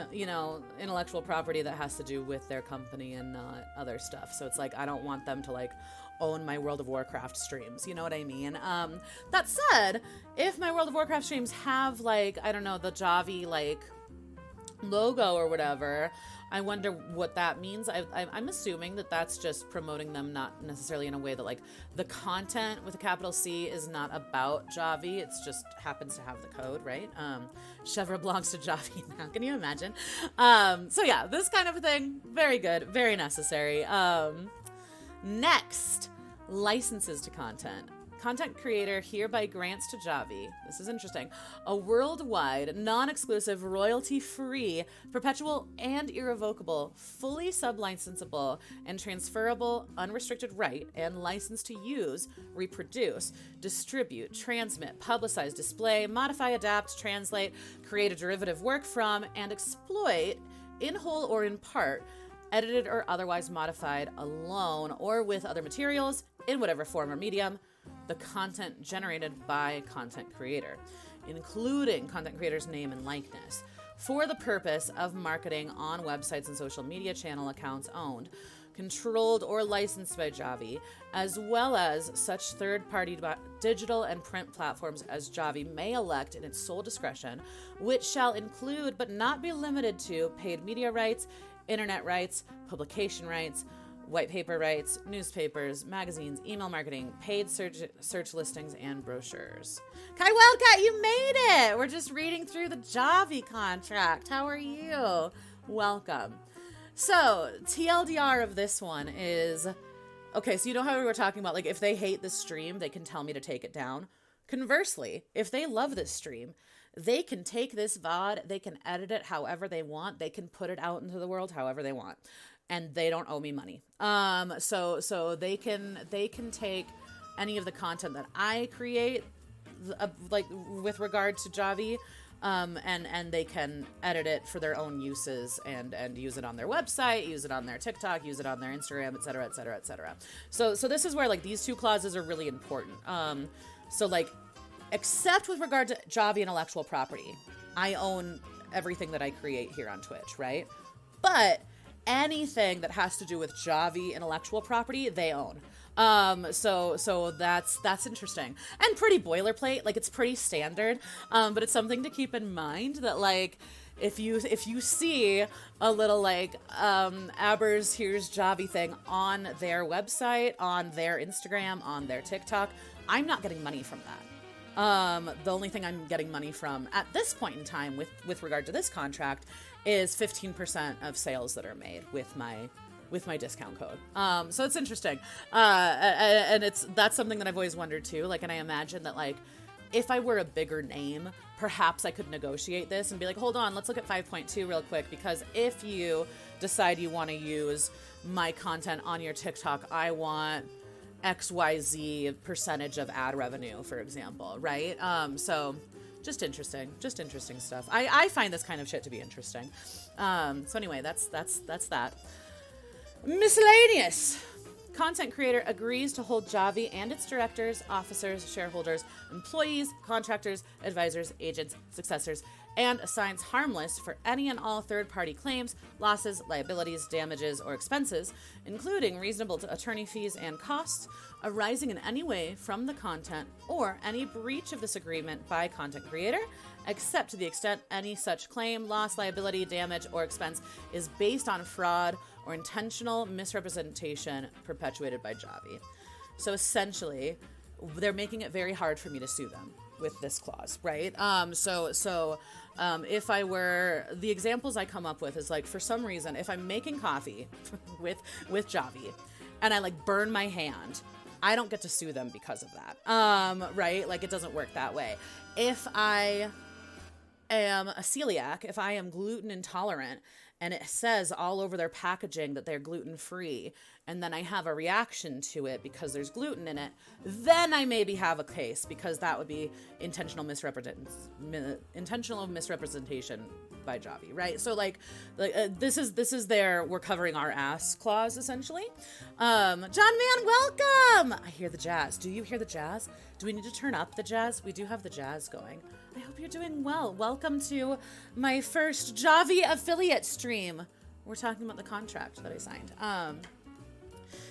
intellectual property that has to do with their company and not other stuff. So it's like, I don't want them to like own my World of Warcraft streams. You know what I mean? That said, if my World of Warcraft streams have like, I don't know, the Javy like logo or whatever, I wonder what that means. I'm assuming that that's just promoting them, not necessarily in a way that like the content with a capital C is not about Javy. It's just happens to have the code, right? Chevra belongs to Javy now. Can you imagine? So yeah, this kind of thing, very good, very necessary. Next, licenses to content. Content creator hereby grants to Javy, this is interesting, a worldwide, non-exclusive, royalty-free, perpetual and irrevocable, fully sub-licensable and transferable unrestricted right and license to use, reproduce, distribute, transmit, publicize, display, modify, adapt, translate, create a derivative work from, and exploit, in whole or in part, edited or otherwise modified alone or with other materials, in whatever form or medium, the content generated by content creator, including content creator's name and likeness, for the purpose of marketing on websites and social media channel accounts owned, controlled, or licensed by Javy, as well as such third-party digital and print platforms as Javy may elect in its sole discretion, which shall include but not be limited to paid media rights, internet rights, publication rights, white paper rights, newspapers, magazines, email marketing, paid search listings, and brochures. Kai Wildcat, you made it! We're just reading through the Javy contract. How are you? Welcome. So, TLDR of this one is, okay, so you know how we were talking about, like, if they hate this stream, they can tell me to take it down. Conversely, if they love this stream, they can take this VOD, they can edit it however they want, they can put it out into the world however they want. And they don't owe me money. So they can take any of the content that I create, like with regard to Javy, and they can edit it for their own uses and use it on their website, use it on their TikTok, use it on their Instagram, et cetera, et cetera, et cetera. So this is where like these two clauses are really important. So like, except with regard to Javy intellectual property, I own everything that I create here on Twitch, right? But anything that has to do with Javy intellectual property, they own. So that's interesting and pretty boilerplate. Like it's pretty standard, but it's something to keep in mind that like if you see a little like Abbers here's Javy thing on their website, on their Instagram, on their TikTok, I'm not getting money from that. The only thing I'm getting money from at this point in time with regard to this contract is 15% of sales that are made with my discount code. So it's interesting. And that's something that I've always wondered too. Like, and I imagine that like if I were a bigger name, perhaps I could negotiate this and be like, hold on, let's look at 5.2 real quick, because if you decide you want to use my content on your TikTok, I want XYZ percentage of ad revenue, for example, right? So just interesting stuff. I find this kind of shit to be interesting. So anyway, that's that. Miscellaneous. Content creator agrees to hold Javy and its directors, officers, shareholders, employees, contractors, advisors, agents, successors, and assigns harmless for any and all third-party claims, losses, liabilities, damages, or expenses, including reasonable attorney fees and costs, arising in any way from the content or any breach of this agreement by content creator, except to the extent any such claim, loss, liability, damage, or expense is based on fraud or intentional misrepresentation perpetuated by Javy. So essentially, they're making it very hard for me to sue them with this clause, right? If I were, the examples I come up with is like, for some reason, if I'm making coffee with Javy and I like burn my hand, I don't get to sue them because of that, right? Like, it doesn't work that way. If I am a celiac, if I am gluten intolerant, and it says all over their packaging that they're gluten-free, and then I have a reaction to it because there's gluten in it, then I maybe have a case, because that would be intentional misrepresentation by Javy, right? So this is their "we're covering our ass" clause, essentially. John Man, welcome! I hear the jazz. Do you hear the jazz? Do we need to turn up the jazz? We do have the jazz going. I hope you're doing well. Welcome to my first Javy affiliate stream. We're talking about the contract that I signed.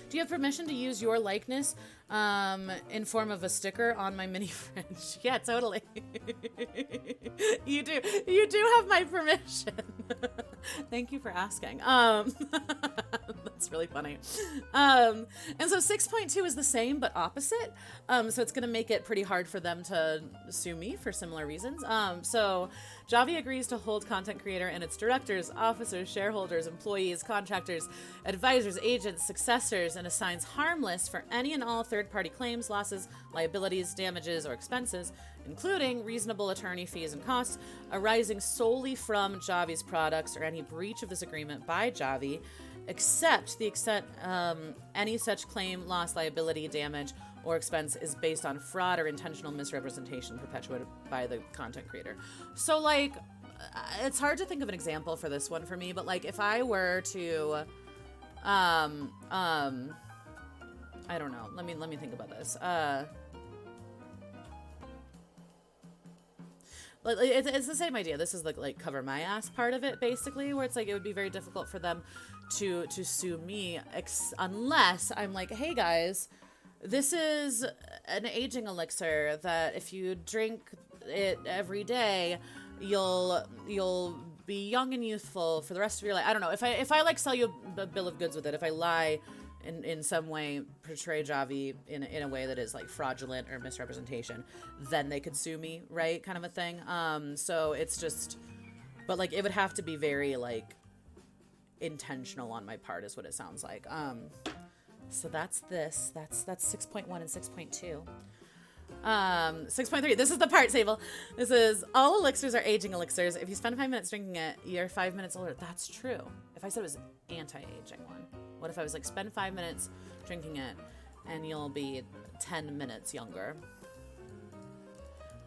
Do you have permission to use your likeness in form of a sticker on my mini fridge? Yeah, totally. You do have my permission. Thank you for asking. That's really funny. And so 6.2 is the same but opposite. So it's going to make it pretty hard for them to sue me for similar reasons. So Javy agrees to hold content creator and its directors, officers, shareholders, employees, contractors, advisors, agents, successors, and assigns harmless for any and all third-party claims, losses, liabilities, damages, or expenses, including reasonable attorney fees and costs, arising solely from Javy's products or any breach of this agreement by Javy, except to the extent any such claim, loss, liability, damage, or expense is based on fraud or intentional misrepresentation perpetuated by the content creator. So, like, it's hard to think of an example for this one for me, but, like, if I were to, I don't know. Let me think about this. It's the same idea. This is like cover my ass part of it, basically, where it's like it would be very difficult for them to sue me unless I'm like, hey guys, this is an aging elixir that if you drink it every day, you'll be young and youthful for the rest of your life. I don't know. If I like sell you a bill of goods with it, if I lie in some way, portray Javy in a way that is like fraudulent or misrepresentation, then they could sue me, right? Kind of a thing. So it's just, but like it would have to be very like intentional on my part, is what it sounds like. So that's this. That's 6.1 and 6.2. 6.3. This is the part, Sable. This is all elixirs are aging elixirs. If you spend 5 minutes drinking it, you're 5 minutes older. That's true. If I said it was anti-aging one, what if I was like, spend 5 minutes drinking it and you'll be 10 minutes younger?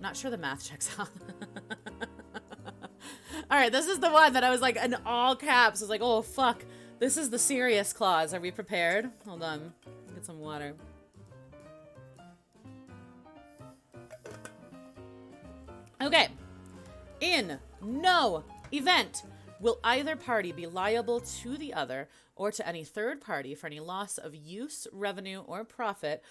Not sure the math checks out. All right, this is the one that I was like in all caps. I was like, oh fuck, this is the serious clause. Are we prepared? Hold on, get some water. Okay. In no event will either party be liable to the other or to any third party for any loss of use, revenue, or profit,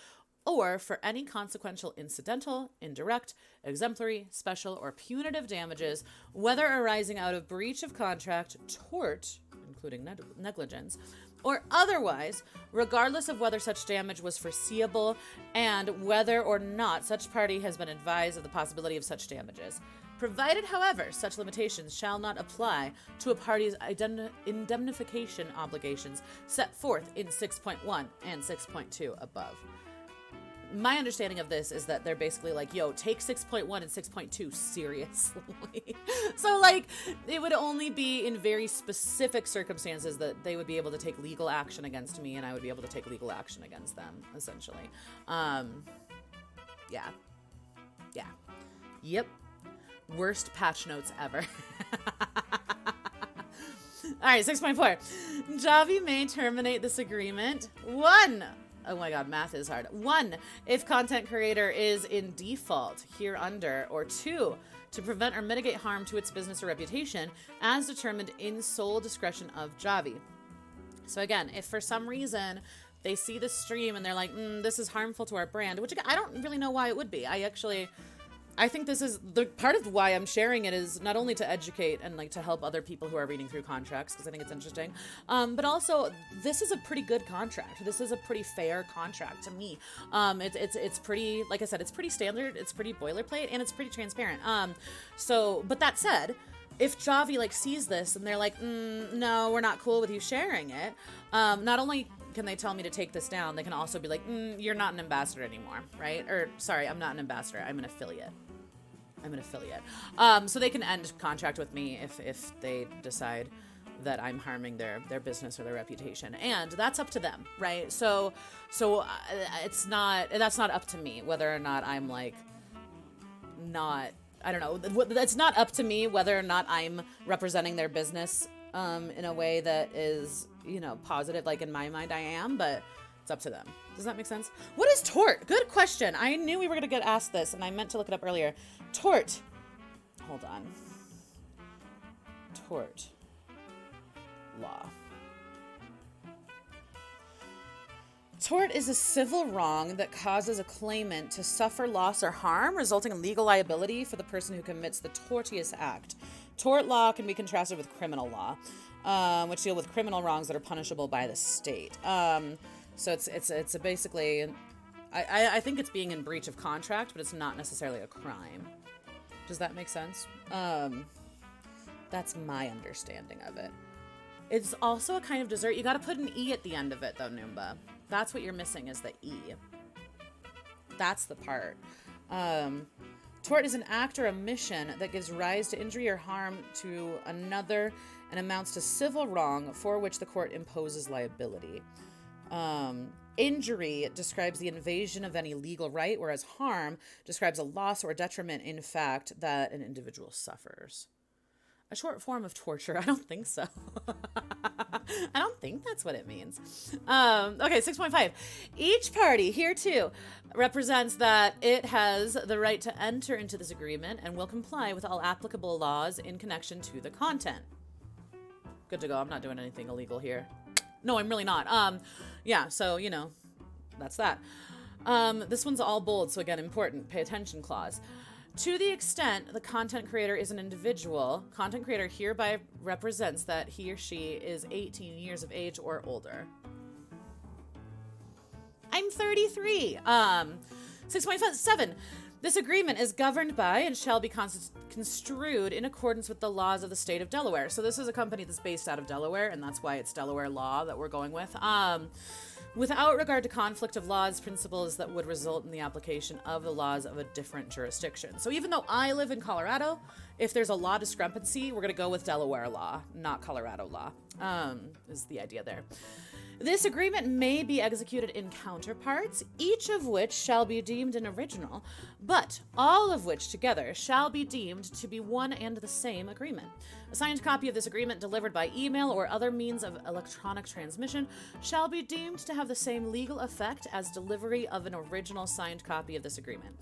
or for any consequential incidental, indirect, exemplary, special, or punitive damages, whether arising out of breach of contract, tort, including negligence, or otherwise, regardless of whether such damage was foreseeable and whether or not such party has been advised of the possibility of such damages. Provided, however, such limitations shall not apply to a party's indemnification obligations set forth in 6.1 and 6.2 above. my understanding of this is that they're basically like, yo, take 6.1 and 6.2 seriously. So like it would only be in very specific circumstances that they would be able to take legal action against me, and I would be able to take legal action against them, essentially. Yeah. Yep. Worst patch notes ever. All right, 6.4. Javy may terminate this agreement. 1. Oh my god, math is hard. 1, if content creator is in default hereunder, or 2, to prevent or mitigate harm to its business or reputation as determined in sole discretion of Javy. So again, if for some reason they see the stream and they're like, this is harmful to our brand, which I don't really know why it would be. I think this is the part of why I'm sharing it, is not only to educate and like to help other people who are reading through contracts, because I think it's interesting, but also this is a pretty good contract. This is a pretty fair contract to me. It's pretty, like I said, it's pretty standard, it's pretty boilerplate, and it's pretty transparent. But that said, if Javy like sees this and they're like, no, we're not cool with you sharing it, not only can they tell me to take this down, they can also be like, you're not an ambassador anymore, right? Or sorry, I'm not an ambassador, I'm an affiliate. So they can end contract with me if they decide that I'm harming their business or their reputation, and that's up to them, right? So that's not up to me whether or not I'm like not, I don't know. It's not up to me whether or not I'm representing their business in a way that is, positive. Like in my mind I am, but it's up to them. Does that make sense? What is tort? Good question. I knew we were going to get asked this, and I meant to look it up earlier. Tort. Hold on. Tort. Law. Tort is a civil wrong that causes a claimant to suffer loss or harm, resulting in legal liability for the person who commits the tortious act. Tort law can be contrasted with criminal law, which deal with criminal wrongs that are punishable by the state. So it's basically, I think it's being in breach of contract, but it's not necessarily a crime. Does that make sense? That's my understanding of it. It's also a kind of dessert. You got to put an E at the end of it, though, Noomba. That's what you're missing, is the E. That's the part. Tort is an act or omission that gives rise to injury or harm to another and amounts to civil wrong for which the court imposes liability. Injury describes the invasion of any legal right, whereas harm describes a loss or detriment in fact that an individual suffers. A short form of torture? I don't think so. I don't think that's what it means. Okay, 6.5. Each party here too represents that it has the right to enter into this agreement and will comply with all applicable laws in connection to the content. Good to go. I'm not doing anything illegal here. No, I'm really not. Yeah, so, that's that. This one's all bold, so again, important. Pay attention clause. To the extent the content creator is an individual, content creator hereby represents that he or she is 18 years of age or older. I'm 33. 6.7. This agreement is governed by and shall be construed in accordance with the laws of the state of Delaware. So this is a company that's based out of Delaware, and that's why it's Delaware law that we're going with. Without regard to conflict of laws, principles that would result in the application of the laws of a different jurisdiction. So even though I live in Colorado, if there's a law discrepancy, we're going to go with Delaware law, not Colorado law, is the idea there. This agreement may be executed in counterparts, each of which shall be deemed an original, but all of which together shall be deemed to be one and the same agreement. A signed copy of this agreement delivered by email or other means of electronic transmission shall be deemed to have the same legal effect as delivery of an original signed copy of this agreement.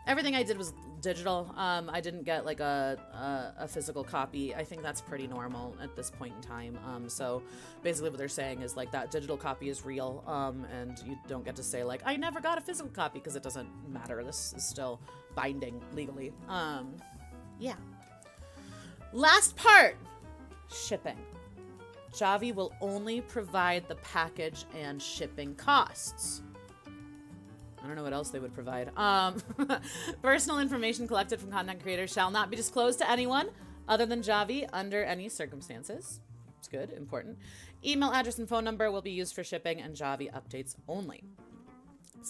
Everything I did was digital. I didn't get like a physical copy. I think that's pretty normal at this point in time. So basically what they're saying is like that digital copy is real, and you don't get to say like, I never got a physical copy, because it doesn't matter. This is still binding legally. Yeah. Last part, shipping. Javy will only provide the package and shipping costs. I don't know what else they would provide. Personal information collected from content creators shall not be disclosed to anyone other than Javy under any circumstances. It's good, important. Email address and phone number will be used for shipping and Javy updates only.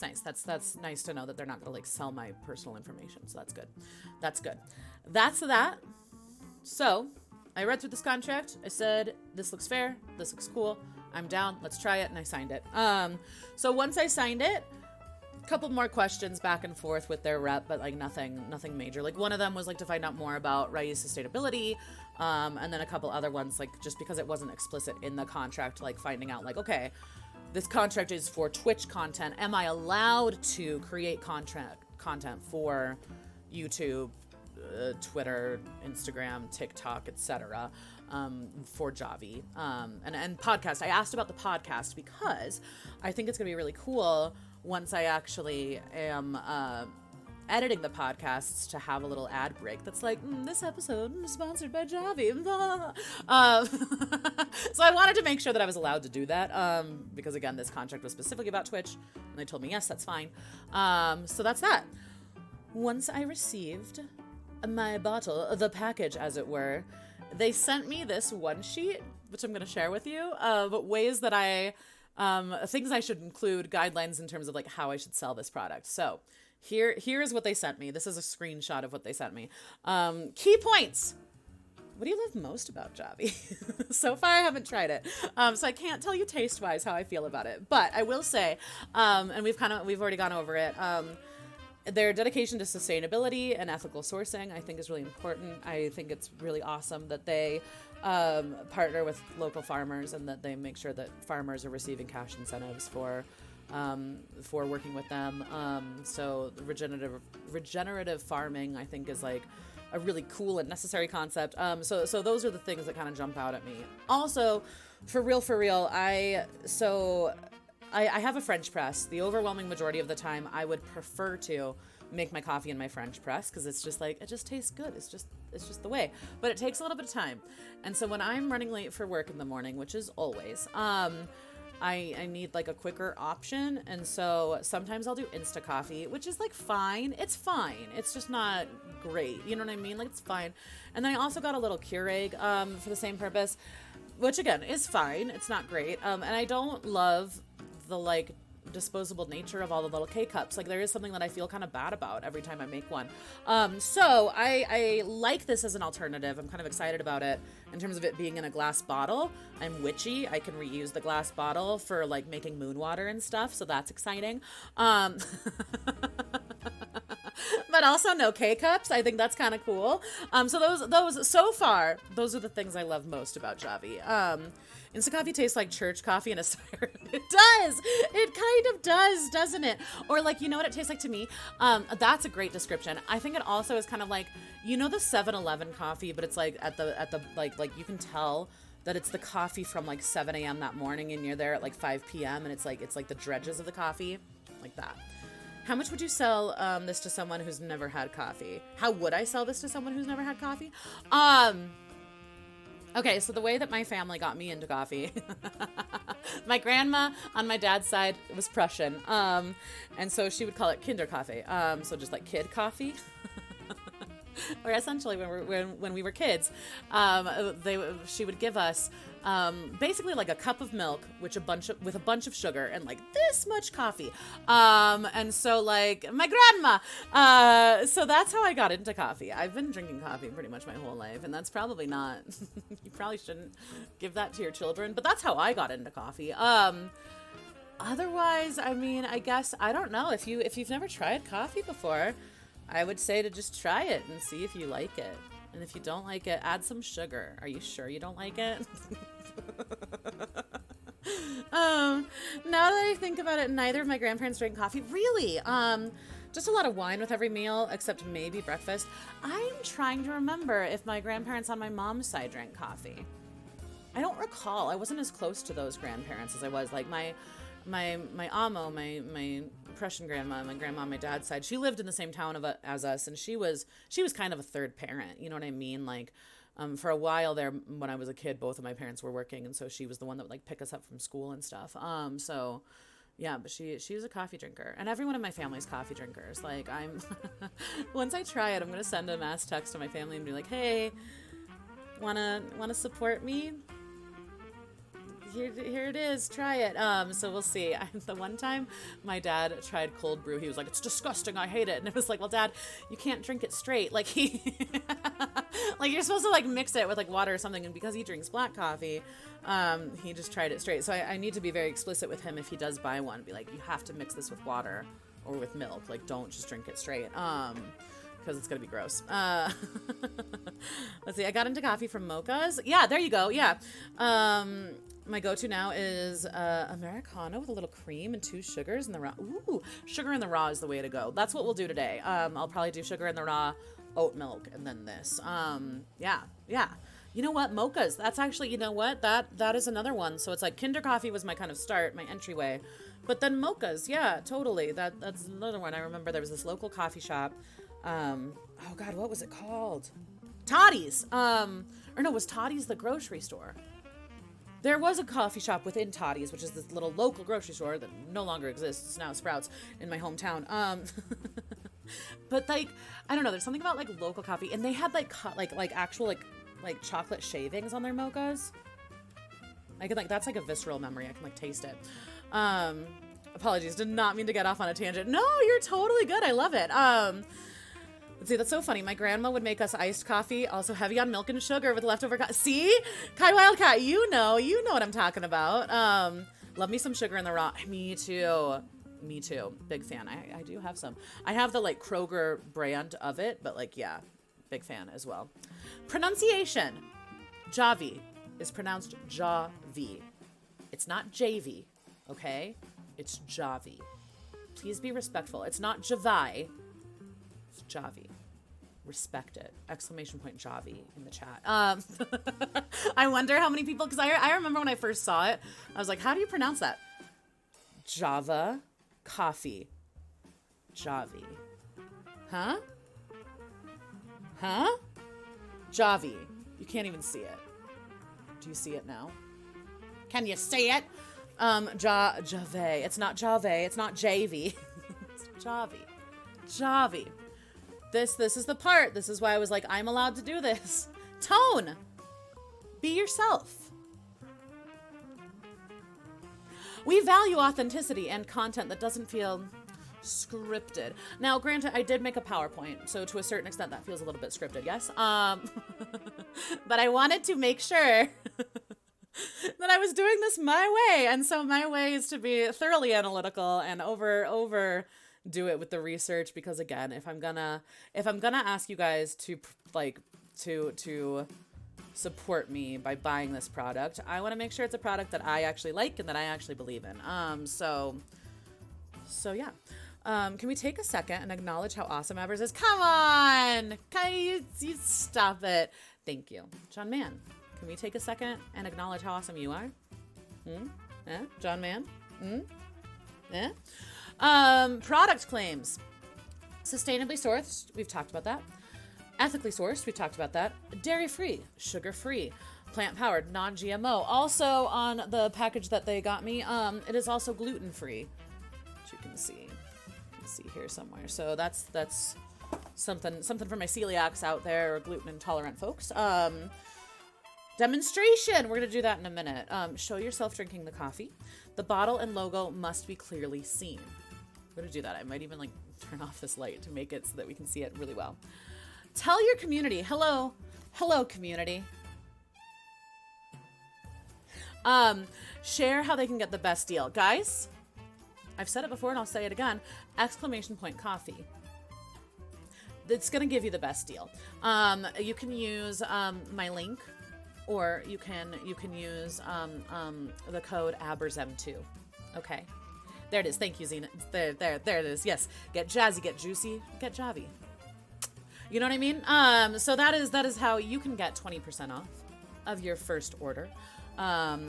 It's nice. That's nice to know that they're not gonna like sell my personal information. So that's good. That's good. That's that. So I read through this contract. I said, this looks fair. This looks cool. I'm down. Let's try it. And I signed it. So once I signed it, a couple more questions back and forth with their rep, but like nothing major. Like one of them was like to find out more about Rai's sustainability. And then a couple other ones, like just because it wasn't explicit in the contract, like finding out like, okay, this contract is for Twitch content. Am I allowed to create content for YouTube, Twitter, Instagram, TikTok, etc. For Javy and podcast. I asked about the podcast because I think it's gonna be really cool once I actually am editing the podcasts to have a little ad break that's like, this episode is sponsored by Javy. So I wanted to make sure that I was allowed to do that because again, this contract was specifically about Twitch and they told me yes, that's fine. So that's that. Once I received my bottle, the package as it were, they sent me this one sheet, which I'm going to share with you, but ways that things I should include, guidelines in terms of like how I should sell this product. So here's what they sent me. This is a screenshot of what they sent me. Key points. What do you love most about Javy? So far, I haven't tried it. So I can't tell you taste-wise how I feel about it, but I will say, and we've already gone over it, their dedication to sustainability and ethical sourcing, I think, is really important. I think it's really awesome that they partner with local farmers and that they make sure that farmers are receiving cash incentives for working with them. So regenerative farming, I think, is like a really cool and necessary concept. So those are the things that kind of jump out at me. Also, for real, I have a French press. The overwhelming majority of the time, I would prefer to make my coffee in my French press because it's just like, it just tastes good. It's just the way. But it takes a little bit of time. And so when I'm running late for work in the morning, which is always, I need like a quicker option. And so sometimes I'll do Insta coffee, which is like fine. It's fine. It's just not great. You know what I mean? Like it's fine. And then I also got a little Keurig for the same purpose, which again is fine. It's not great. And I don't love the like disposable nature of all the little K-cups. Like there is something that I feel kind of bad about every time I make one. So I like this as an alternative. I'm kind of excited about it in terms of it being in a glass bottle. I'm witchy. I can reuse the glass bottle for like making moon water and stuff. So that's exciting. But also no K-cups. I think that's kind of cool. So those so far, those are the things I love most about Javy. Instant coffee tastes like church coffee in a styrofoam. It does. It kind of does, doesn't it? Or like, you know what it tastes like to me? That's a great description. I think it also is kind of like, you know, the 7-Eleven coffee, but it's like at the like you can tell that it's the coffee from like 7 a.m. that morning and you're there at like 5 p.m. and it's like the dregs of the coffee, like that. How much would you sell this to someone who's never had coffee? How would I sell this to someone who's never had coffee? Okay, so the way that my family got me into coffee, my grandma on my dad's side was Prussian, and so she would call it Kinder coffee, so just like kid coffee. Or essentially when we were kids, she would give us basically like a cup of milk with a bunch of sugar and like this much coffee. And so like my grandma, so that's how I got into coffee. I've been drinking coffee pretty much my whole life, and that's probably not, you probably shouldn't give that to your children, but that's how I got into coffee. Otherwise, I mean, I guess, I don't know, if you've never tried coffee before, I would say to just try it and see if you like it. And if you don't like it, add some sugar. Are you sure you don't like it? Now that I think about it, neither of my grandparents drank coffee. Really? Just a lot of wine with every meal, except maybe breakfast. I'm trying to remember if my grandparents on my mom's side drank coffee. I don't recall. I wasn't as close to those grandparents as I was. Like my amo, my Prussian grandma, my grandma on my dad's side, she lived in the same town as us, and she was kind of a third parent. You know what I mean? Like, for a while there, when I was a kid, both of my parents were working, and so she was the one that would like pick us up from school and stuff. So yeah, but she was a coffee drinker, and everyone in my family's coffee drinkers. Like I'm, once I try it, I'm gonna send a mass text to my family and be like, hey, wanna support me? here it is. Try it. So we'll see. The one time my dad tried cold brew, he was like, it's disgusting. I hate it. And it was like, well, Dad, you can't drink it straight. Like like you're supposed to like mix it with like water or something. And because he drinks black coffee, he just tried it straight. So I need to be very explicit with him if he does buy one. Be like, you have to mix this with water or with milk. Like, don't just drink it straight. Because it's gonna be gross. Let's see. I got into coffee from mochas. Yeah, there you go. Yeah. My go-to now is Americano with a little cream and 2 sugars in the raw. Ooh, sugar in the raw is the way to go. That's what we'll do today. I'll probably do sugar in the raw, oat milk, and then this. Yeah. You know what? Mochas. That's actually, you know what? That is another one. So it's like Kinder Coffee was my kind of start, my entryway. But then mochas. Yeah, totally. That's another one. I remember there was this local coffee shop. Oh God, what was it called? Toddy's. Or no, was Toddy's the grocery store? There was a coffee shop within Toddy's, which is this little local grocery store that no longer exists. It's now Sprouts in my hometown. But like, I don't know. There's something about like local coffee, and they had like actual like chocolate shavings on their mochas. I can like, that's like a visceral memory. I can like taste it. Apologies, did not mean to get off on a tangent. No, you're totally good. I love it. Let's see, that's so funny. My grandma would make us iced coffee, also heavy on milk and sugar with leftover See? Kai Wildcat, you know what I'm talking about. Love me some sugar in the raw. Me too. Big fan. I do have some. I have the like Kroger brand of it, but like, yeah, big fan as well. Pronunciation. Javy is pronounced Javy. It's not Javy, okay? It's Javy. Please be respectful. It's not Javy. It's Javy. Respect it. Exclamation point Javy in the chat. I wonder how many people, because I remember when I first saw it, I was like, how do you pronounce that? Java coffee. Javy. Huh? Javy. You can't even see it. Do you see it now? Can you see it? Javy. It's not Javy. It's not Javy. It's Javy. Javy. This is the part. This is why I was like, I'm allowed to do this. Tone. Be yourself. We value authenticity and content that doesn't feel scripted. Now, granted, I did make a PowerPoint, so to a certain extent that feels a little bit scripted, yes? But I wanted to make sure that I was doing this my way. And so my way is to be thoroughly analytical and over do it with the research, because again, if I'm gonna ask you guys to support me by buying this product, I want to make sure it's a product that I actually like and that I actually believe in. So yeah. Can we take a second and acknowledge how awesome Abbers is? Come on! You stop it. Thank you. John Mann, can we take a second and acknowledge how awesome you are? John Mann? Product claims. Sustainably sourced, we've talked about that. Ethically sourced, we've talked about that. Dairy-free, sugar-free, plant-powered, non-GMO. Also on the package that they got me, it is also gluten-free, which you can see. Here somewhere. So that's something for my celiacs out there, or gluten intolerant folks. Demonstration. We're gonna do that in a minute. Show yourself drinking the coffee. The bottle and logo must be clearly seen. I'm gonna do that. I might even like turn off this light to make it so that we can see it really well. Tell your community. Hello community. Share how they can get the best deal, guys. I've said it before and I'll say it again. Exclamation point coffee. It's going to give you the best deal. You can use my link, or you can use the code ABBERSM2. Okay. There it is. Thank you, Zena. There it is. Yes. Get jazzy, get juicy, get Javy. You know what I mean? So that is how you can get 20% off of your first order.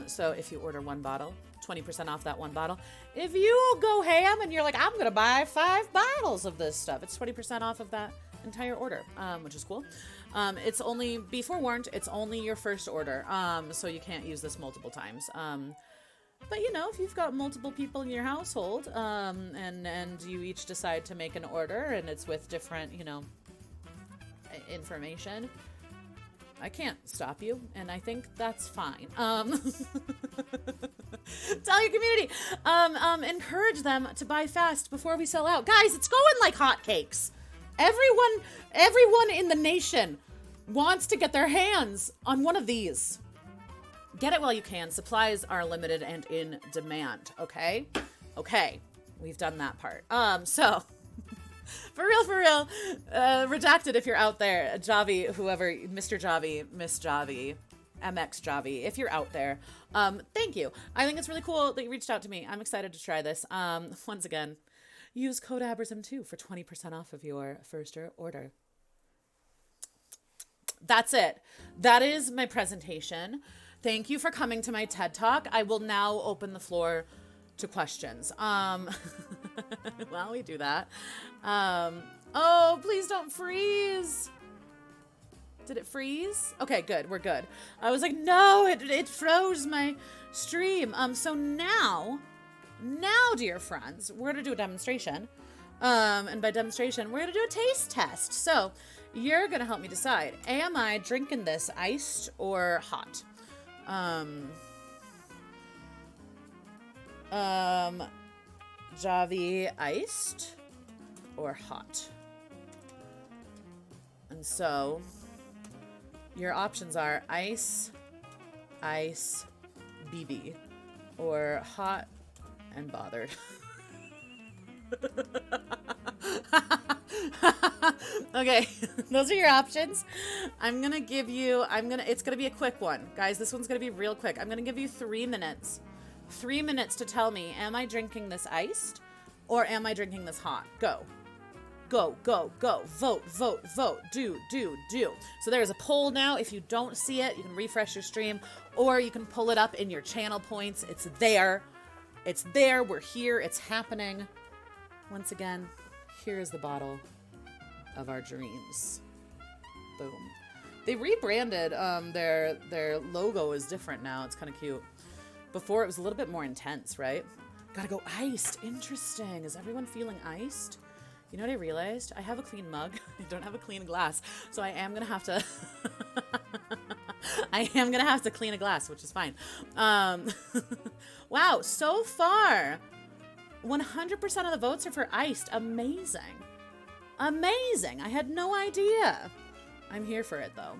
So if you order one bottle, 20% off that one bottle. If you go ham and you're like, I'm gonna buy 5 bottles of this stuff, it's 20% off of that entire order, which is cool. It's only, be forewarned, it's only your first order, so you can't use this multiple times. But you know, if you've got multiple people in your household, and you each decide to make an order and it's with different, you know, information, I can't stop you, and I think that's fine. Tell your community. Encourage them to buy fast before we sell out. Guys, it's going like hotcakes. Everyone in the nation wants to get their hands on one of these. Get it while you can. Supplies are limited and in demand. Okay? Okay. We've done that part. So for real, redacted if you're out there, Javy, whoever, Mr. Javy, Miss Javy, MX Javy, if you're out there, thank you. I think it's really cool that you reached out to me. I'm excited to try this. Once again, use code ABBERSM2 for 20% off of your first order. That's it. That is my presentation. Thank you for coming to my TED Talk. I will now open the floor to questions. While we do that. Oh, please don't freeze. Did it freeze? Okay, good. We're good. I was like, no, it froze my stream. So now, dear friends, we're gonna do a demonstration. And by demonstration, we're gonna do a taste test. So you're gonna help me decide, am I drinking this iced or hot? Javy, iced or hot? And so your options are ice, BB, or hot and bothered. Okay, those are your options. It's gonna be a quick one. Guys, this one's gonna be real quick. I'm gonna give you 3 minutes. 3 minutes to tell me, am I drinking this iced or am I drinking this hot? Go. Go, go, go. Vote, vote, vote. Do. So there's a poll now. If you don't see it, you can refresh your stream or you can pull it up in your channel points. It's there. It's there. We're here. It's happening. Once again, here is the bottle of our dreams. Boom. They rebranded. Their logo is different now. It's kind of cute. Before it was a little bit more intense, right? Gotta go iced. Interesting. Is everyone feeling iced? You know what I realized? I have a clean mug. I don't have a clean glass. So I am gonna have to clean a glass, which is fine. Wow, so far 100% of the votes are for iced. Amazing. Amazing. I had no idea. I'm here for it though.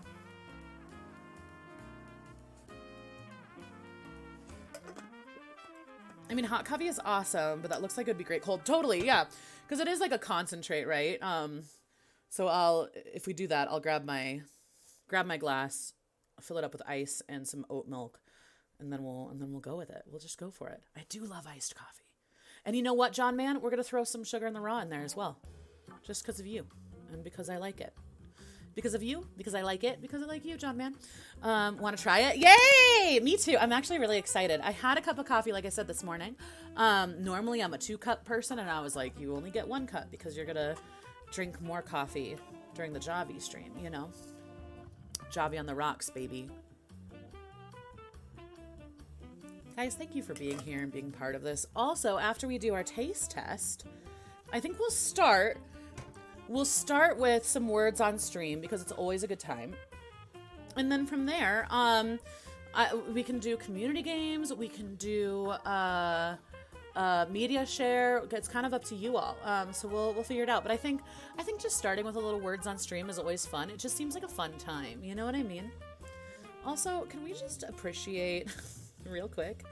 I mean, hot coffee is awesome, but that looks like it'd be great cold. Totally, yeah. Because it is like a concentrate, right? So if we do that, I'll grab my glass, fill it up with ice and some oat milk, and then we'll go with it. We'll just go for it. I do love iced coffee. And you know what, John Man? We're gonna throw some sugar in the raw in there as well. Just because of you. And because I like it. Because of you, because I like it, because I like you, John Man. Want to try it? Yay! Me too. I'm actually really excited. I had a cup of coffee, like I said, this morning. Normally I'm a 2-cup person, and I was like, you only get 1 cup because you're going to drink more coffee during the Javy stream, you know? Javy on the rocks, baby. Guys, thank you for being here and being part of this. Also, after we do our taste test, I think we'll start with some words on stream because it's always a good time. And then from there, we can do community games. We can do media share. It's kind of up to you all. So we'll figure it out. But I think just starting with a little words on stream is always fun. It just seems like a fun time. You know what I mean? Also, can we just appreciate, real quick,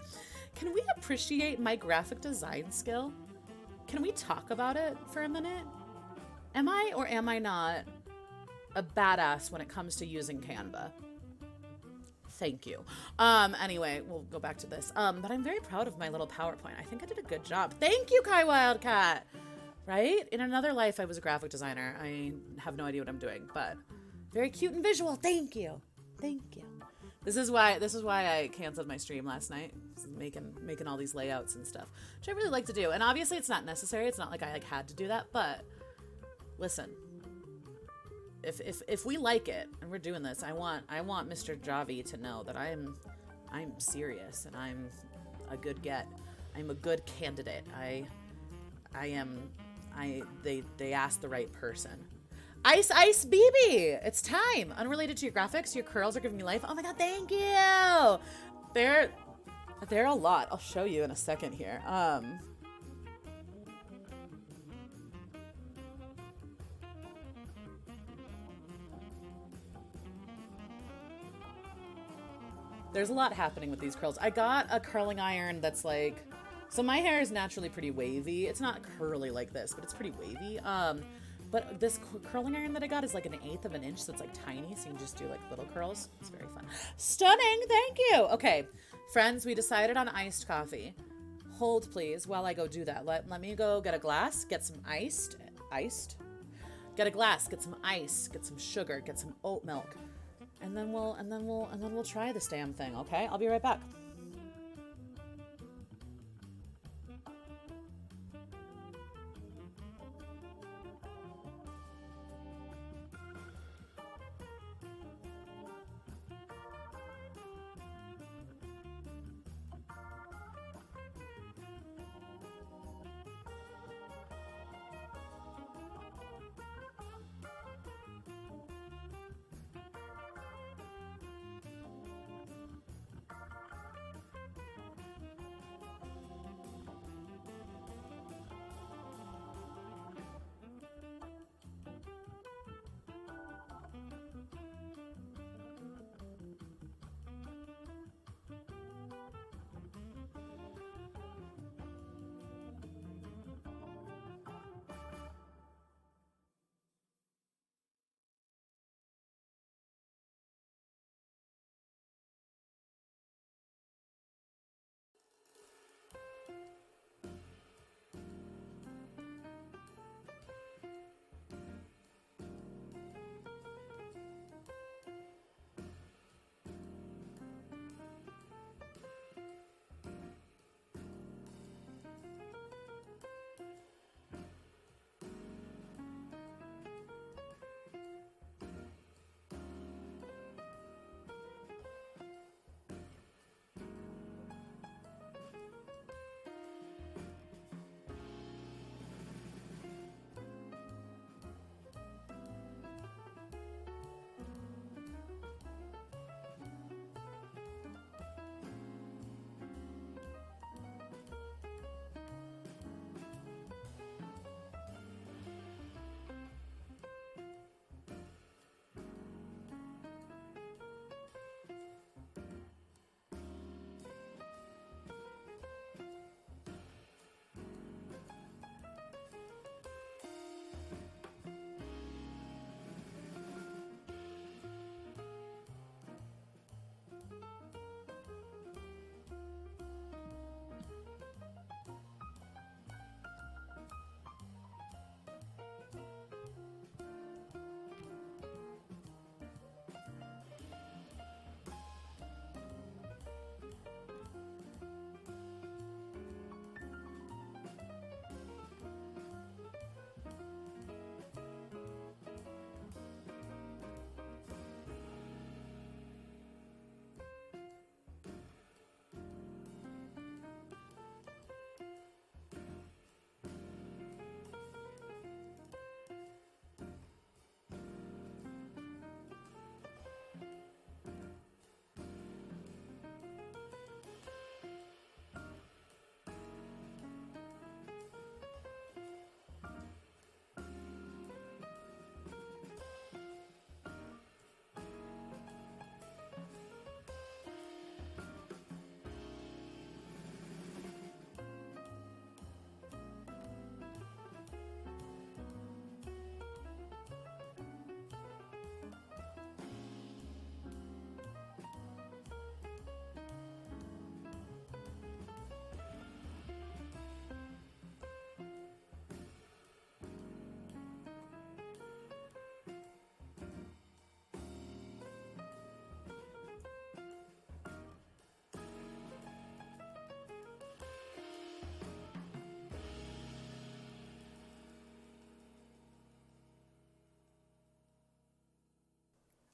can we appreciate my graphic design skill? Can we talk about it for a minute? Am I or am I not a badass when it comes to using Canva? Thank you. Anyway, we'll go back to this. But I'm very proud of my little PowerPoint. I think I did a good job. Thank you, Kai Wildcat. Right? In another life, I was a graphic designer. I have no idea what I'm doing, but very cute and visual. Thank you. Thank you. This is why I canceled my stream last night. Making all these layouts and stuff, which I really like to do. And obviously, it's not necessary. It's not like I had to do that, but listen, if we like it and we're doing this, I want Mr. Javy to know that I'm serious and I'm a good get. I'm a good candidate. They asked the right person. Ice Ice BB. It's time. Unrelated to your graphics, your curls are giving me life. Oh my god, thank you. They're a lot. I'll show you in a second here. There's a lot happening with these curls. I got a curling iron that's like, so my hair is naturally pretty wavy. It's not curly like this, but it's pretty wavy. But this curling iron that I got is like 1/8 of an inch, so it's like tiny, so you can just do like little curls. It's very fun. Stunning, thank you. Okay, friends, we decided on iced coffee. Hold please while I go do that. Let me go get a glass, get some iced. Get a glass, get some ice, get some sugar, get some oat milk. And then we'll try this damn thing, okay? I'll be right back.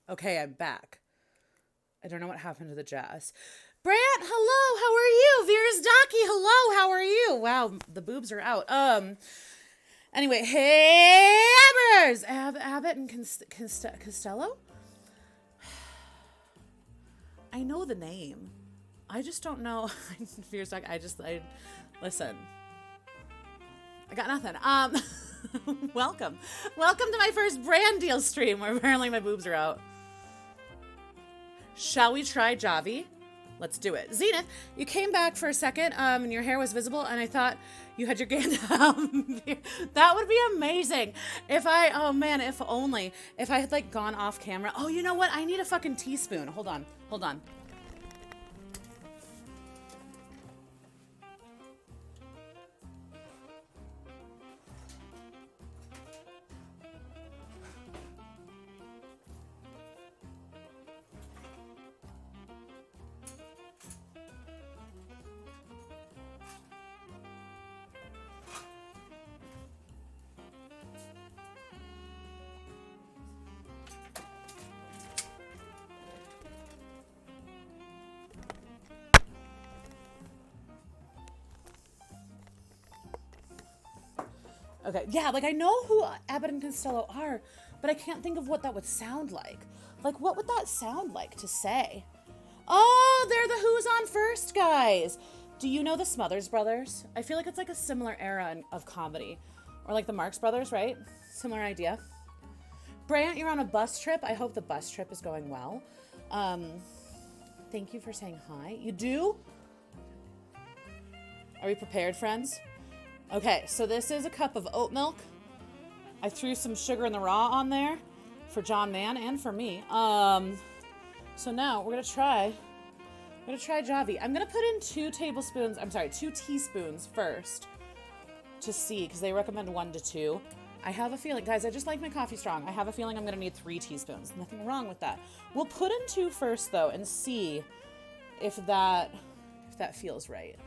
Okay, I'm back. I don't know what happened to the jazz. Brant, hello, how are you? Vira's Daki, hello, how are you? Wow, the boobs are out. Anyway, hey, Abbers! Abbott and Costello? I know the name. I just don't know. Listen. I got nothing. Welcome. Welcome to my first brand deal stream where apparently my boobs are out. Shall we try Javy? Let's do it. Zenith, you came back for a second, and your hair was visible, and I thought you had your Gandalf. That would be amazing. If only. If I had, like, gone off camera. Oh, you know what? I need a fucking teaspoon. Hold on. Okay, yeah, like I know who Abbott and Costello are, but I can't think of what that would sound like. Like, what would that sound like to say? Oh, they're the Who's On First guys. Do you know the Smothers Brothers? I feel like it's like a similar era of comedy. Or like the Marx Brothers, right? Similar idea. Brant, you're on a bus trip. I hope the bus trip is going well. Thank you for saying hi. You do? Are we prepared, friends? Okay, so this is a cup of oat milk. I threw some sugar in the raw on there for John Mann and for me. So now we're gonna try Javy. I'm gonna put in 2 teaspoons first to see, because they recommend 1 to 2. I have a feeling, guys, I just like my coffee strong. I have a feeling I'm gonna need 3 teaspoons. Nothing wrong with that. We'll put in 2 first though and see if that feels right.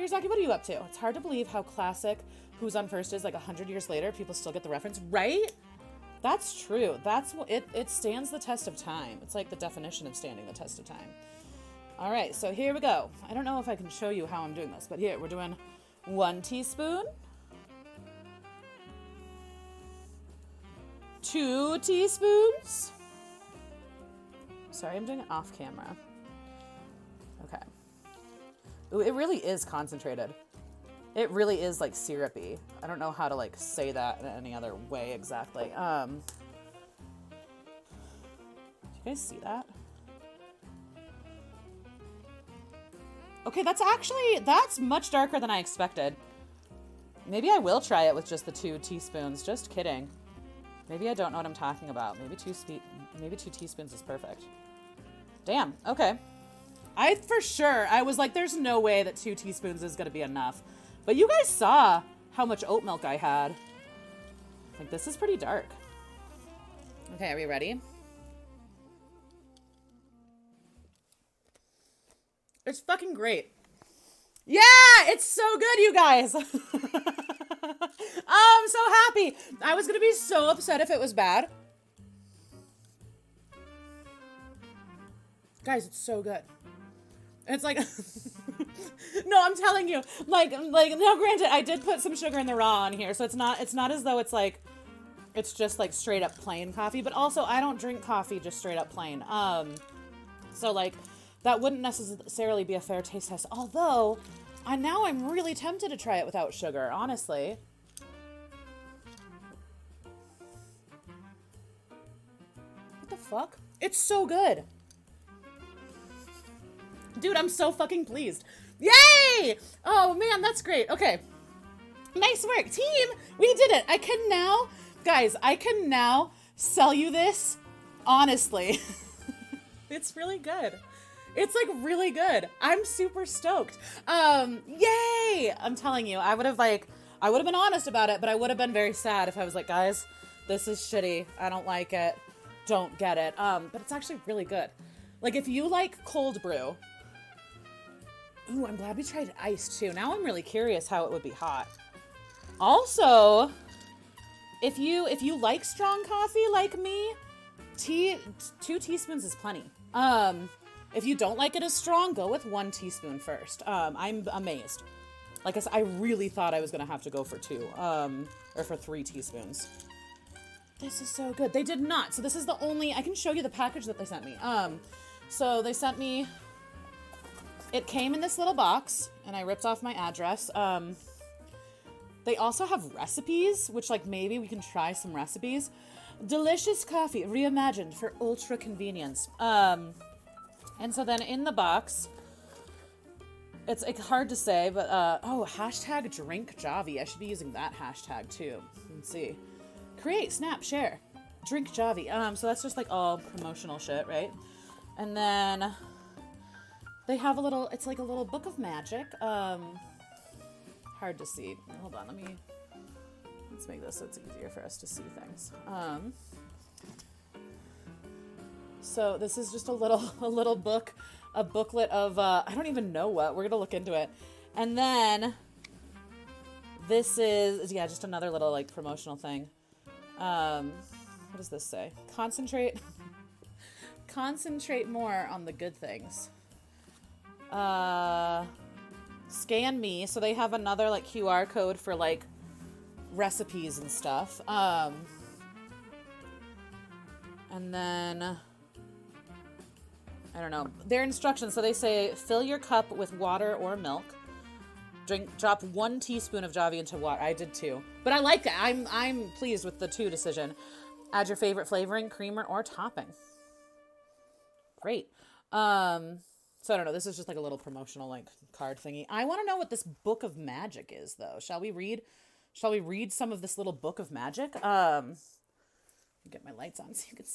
Zaki, what are you up to? It's hard to believe how classic Who's On First is, like 100 years later. People still get the reference, right? That's true. That's what it stands the test of time. It's like the definition of standing the test of time. All right, so here we go. I don't know if I can show you how I'm doing this, but here we're doing 1 teaspoon, 2 teaspoons. Sorry, I'm doing it off camera. Okay. Ooh, it really is concentrated. It really is like syrupy. I don't know how to like say that in any other way exactly. Do you guys see that? Okay, that's much darker than I expected. Maybe I will try it with just the 2 teaspoons. Just kidding. Maybe I don't know what I'm talking about. Maybe 2 teaspoons is perfect. Damn, okay. I was like, there's no way that 2 teaspoons is gonna be enough. But you guys saw how much oat milk I had. Like, this is pretty dark. Okay, are we ready? It's fucking great. Yeah, it's so good, you guys. I'm so happy. I was gonna be so upset if it was bad. Guys, it's so good. It's like, no, I'm telling you, like, now granted, I did put some sugar in the raw on here, so it's not as though it's like, it's just like straight up plain coffee, but also I don't drink coffee just straight up plain. So like, that wouldn't necessarily be a fair taste test, although, now I'm really tempted to try it without sugar, honestly. What the fuck? It's so good. Dude, I'm so fucking pleased. Yay! Oh, man, that's great. Okay. Nice work, team. We did it. I can now sell you this honestly. It's really good. It's like really good. I'm super stoked. Yay! I'm telling you, I would have been honest about it, but I would have been very sad if I was like, guys, this is shitty. I don't like it. Don't get it. But it's actually really good. Like, if you like cold brew, ooh, I'm glad we tried iced too. Now I'm really curious how it would be hot. Also, if you like strong coffee like me, 2 teaspoons is plenty. If you don't like it as strong, go with 1 teaspoon first. I'm amazed. Like I said, I really thought I was going to have to go for 2, or for 3 teaspoons. This is so good. They did not. So this is the only, I can show you the package that they sent me. So they sent me, it came in this little box, and I ripped off my address. They also have recipes, which like maybe we can try some recipes. Delicious coffee reimagined for ultra convenience. And so then in the box, it's hard to say, but hashtag drink Javy. I should be using that hashtag too. Let's see. Create, snap, share, drink Javy. So that's just like all promotional shit, right? And then they have a little, it's like a little book of magic. Hard to see. Hold on, let's make this so it's easier for us to see things. So this is just a little book, a booklet of, I don't even know what, we're gonna look into it. And then this is, yeah, just another little like promotional thing. What does this say? Concentrate more on the good things. Scan me. So they have another like QR code for like recipes and stuff. And then I don't know, their instructions. So they say, fill your cup with water or milk. Drop 1 teaspoon of Javy into water. I did 2, but I like that. I'm pleased with the 2 decision. Add your favorite flavoring, creamer, or topping. Great. So I don't know. This is just like a little promotional like card thingy. I want to know what this book of magic is, though. Shall we read some of this little book of magic? Get my lights on so you can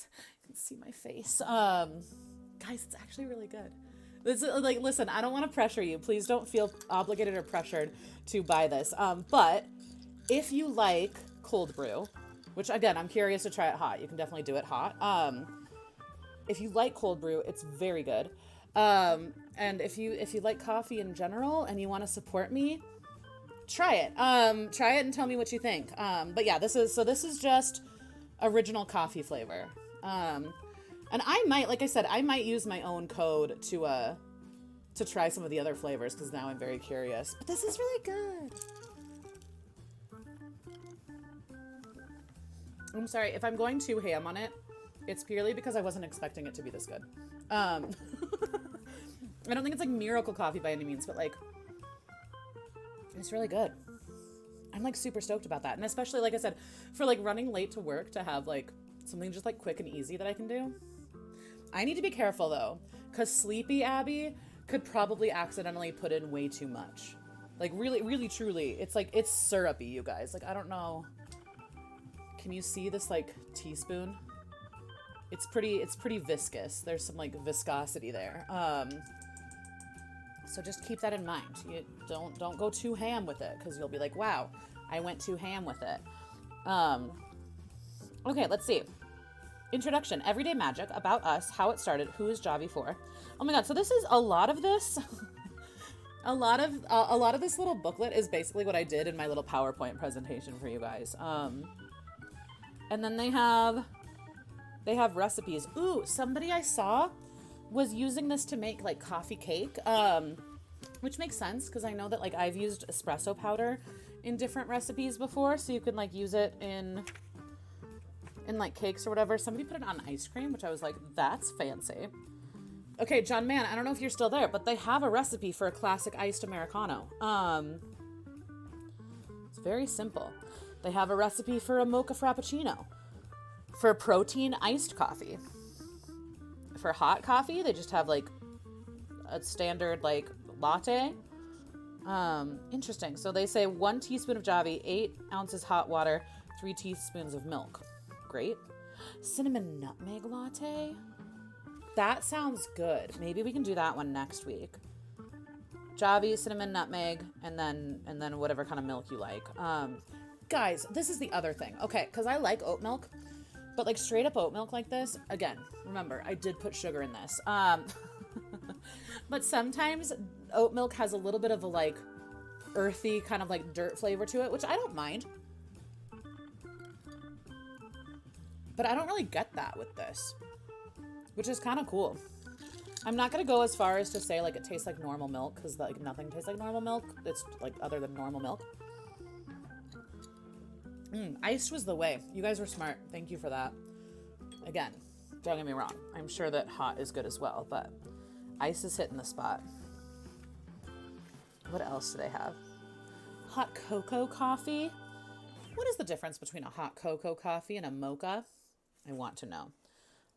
see my face. Guys, it's actually really good. This is, like, listen, I don't want to pressure you. Please don't feel obligated or pressured to buy this. But if you like cold brew, which again, I'm curious to try it hot. You can definitely do it hot. If you like cold brew, it's very good. And if you like coffee in general and you want to support me, try it. Try it and tell me what you think. But yeah, this is just original coffee flavor. And I might, like I said, I might use my own code to try some of the other flavors because now I'm very curious. But this is really good. I'm sorry if I'm going too ham on it. It's purely because I wasn't expecting it to be this good. I don't think it's like miracle coffee by any means, but like it's really good. I'm like super stoked about that, and especially like I said, for like running late to work to have like something just like quick and easy that I can do. I need to be careful though, because Sleepy Abby could probably accidentally put in way too much. Like really, really, truly, it's like, it's syrupy, you guys. Like, I don't know. Can you see this like teaspoon? It's pretty viscous. There's some like viscosity there. So just keep that in mind. You don't go too ham with it, because you'll be like, wow, I went too ham with it. Okay, let's see. Introduction, everyday magic, about us, how it started, who is Javy for. Oh my god, so this is a lot of this. a lot of this little booklet is basically what I did in my little PowerPoint presentation for you guys. And then they have recipes. Ooh, somebody I saw was using this to make like coffee cake, which makes sense because I know that like I've used espresso powder in different recipes before, so you can like use it in like cakes or whatever. Somebody put it on ice cream, which I was like, that's fancy. Okay, John Mann, I don't know if you're still there, but they have a recipe for a classic iced Americano. It's very simple. They have a recipe for a mocha frappuccino. For protein iced coffee. For hot coffee, they just have like a standard like latte. Interesting. So they say 1 teaspoon of Javy, 8 ounces hot water, 3 teaspoons of milk. Great. Cinnamon nutmeg latte. That sounds good. Maybe we can do that one next week. Javy, cinnamon, nutmeg, and then whatever kind of milk you like. Guys, this is the other thing. Okay, because I like oat milk, but like straight up oat milk like this, again, remember, I did put sugar in this. But sometimes oat milk has a little bit of a like earthy kind of like dirt flavor to it, which I don't mind. But I don't really get that with this, which is kind of cool. I'm not going to go as far as to say, like, it tastes like normal milk, because, like, nothing tastes like normal milk. It's, like, other than normal milk. Iced was the way. You guys were smart. Thank you for that. Again, don't get me wrong. I'm sure that hot is good as well, but ice is hitting the spot. What else do they have? Hot cocoa coffee. What is the difference between a hot cocoa coffee and a mocha? I want to know.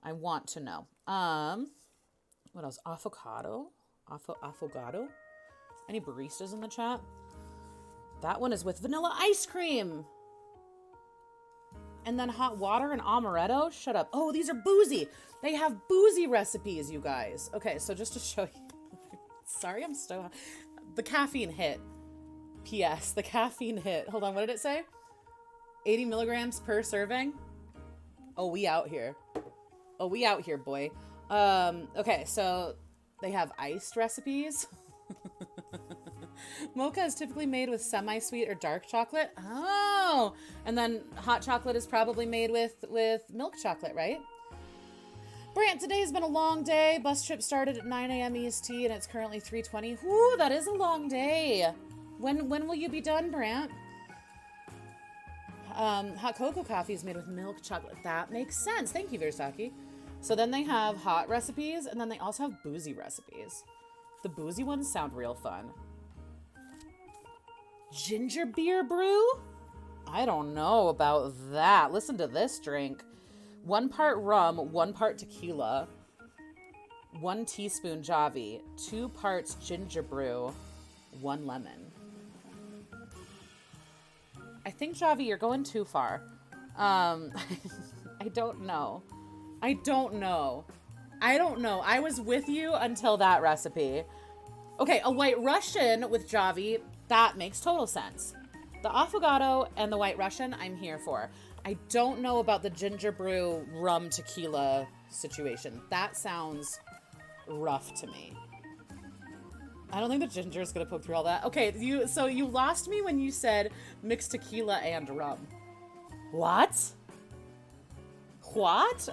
I want to know. What else? Avocado? Affogato? Any baristas in the chat? That one is with vanilla ice cream. And then hot water and amaretto? Shut up. Oh, these are boozy. They have boozy recipes, you guys. Okay, so just to show you. Sorry, I'm so... The caffeine hit. P.S. The caffeine hit. Hold on, what did it say? 80 milligrams per serving? Oh, we out here. Oh, we out here, boy. Okay, so they have iced recipes. Mocha is typically made with semi-sweet or dark chocolate. Oh, and then hot chocolate is probably made with milk chocolate, right? Brant, today has been a long day. Bus trip started at 9 a.m. EST and it's currently 3:20. Whoo, that is a long day. When will you be done, Brant? Hot cocoa coffee is made with milk chocolate. That makes sense. Thank you, Versaki. So then they have hot recipes, and then they also have boozy recipes. The boozy ones sound real fun. Ginger beer brew? I don't know about that. Listen to this drink. 1 part rum, 1 part tequila, 1 teaspoon Javy, 2 parts ginger brew, 1 lemon. I think, Javy, you're going too far. I don't know. I don't know. I was with you until that recipe. Okay, a White Russian with Javy, that makes total sense. The affogato and the White Russian, I'm here for. I don't know about the ginger brew rum tequila situation. That sounds rough to me. I don't think the ginger is going to poke through all that. Okay, so you lost me when you said mixed tequila and rum. What? What?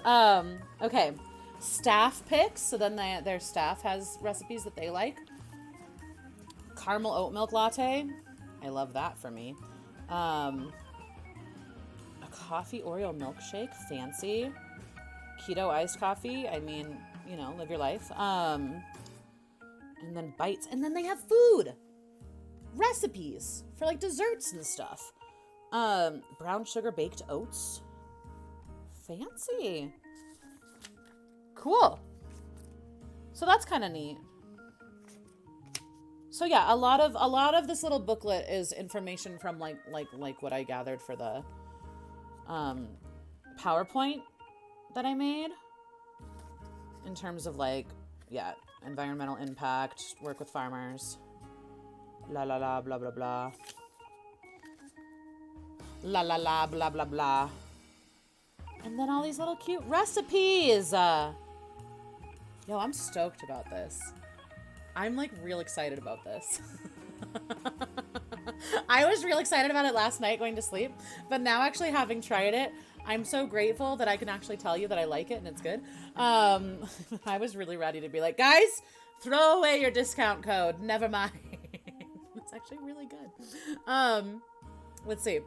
Okay. Staff picks. So then their staff has recipes that they like. Caramel oat milk latte. I love that for me. A coffee Oreo milkshake. Fancy. Keto iced coffee. I mean, you know, live your life. And then bites. And then they have food. Recipes for like desserts and stuff. Brown sugar baked oats. Fancy. Cool. So that's kind of neat. So yeah, a lot of this little booklet is information from like what I gathered for the PowerPoint that I made in terms of like, yeah, environmental impact, work with farmers, la la la blah blah blah, la la la blah blah blah, and then all these little cute recipes. Yo, I'm stoked about this. I'm like real excited about this. I was real excited about it last night going to sleep, but now actually having tried it, I'm so grateful that I can actually tell you that I like it and it's good. I was really ready to be like, guys, throw away your discount code. Never mind. It's actually really good. Let's see.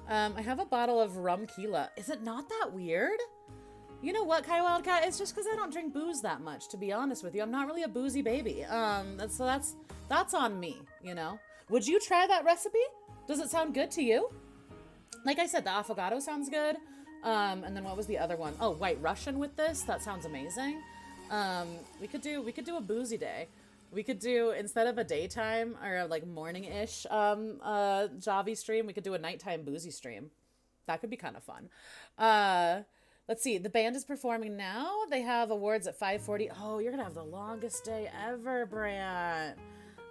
I have a bottle of rum Kila. Is it not that weird? You know what, Kai Wildcat? It's just because I don't drink booze that much, to be honest with you. I'm not really a boozy baby. That's on me, you know? Would you try that recipe? Does it sound good to you? Like I said, the affogato sounds good. And then what was the other one? Oh, White Russian with this. That sounds amazing. We could do a boozy day. We could do, instead of a daytime or like morning-ish Javy stream, we could do a nighttime boozy stream. That could be kind of fun. Let's see. The band is performing now. They have awards at 5:40. Oh, you're gonna have the longest day ever, Brant.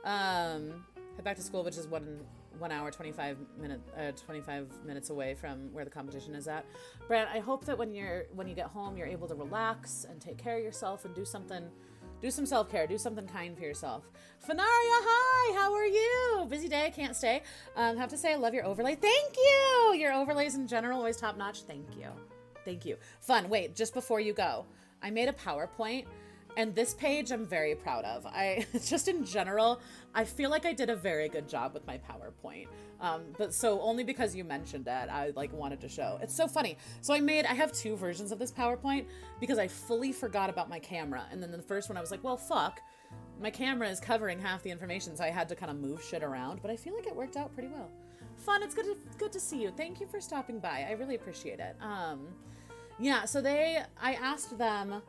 Head back to school, which is 1 hour 25 minutes away from where the competition is at. Brant, I hope that when you get home, you're able to relax and take care of yourself and do some self-care, do something kind for yourself. Fanaria, hi, how are you? Busy day, can't stay. Have to say I love your overlay. Thank you. Your overlays in general always top notch. Thank you. Fun. Wait, just before you go, I made a PowerPoint And this page I'm very proud of. Just in general, I feel like I did a very good job with my PowerPoint. But so only because you mentioned it, I like wanted to show. It's so funny. So I have 2 versions of this PowerPoint because I fully forgot about my camera. And then the first one I was like, well, fuck. My camera is covering half the information, so I had to kind of move shit around. But I feel like it worked out pretty well. Fun. It's good to see you. Thank you for stopping by. I really appreciate it. Yeah, so I asked them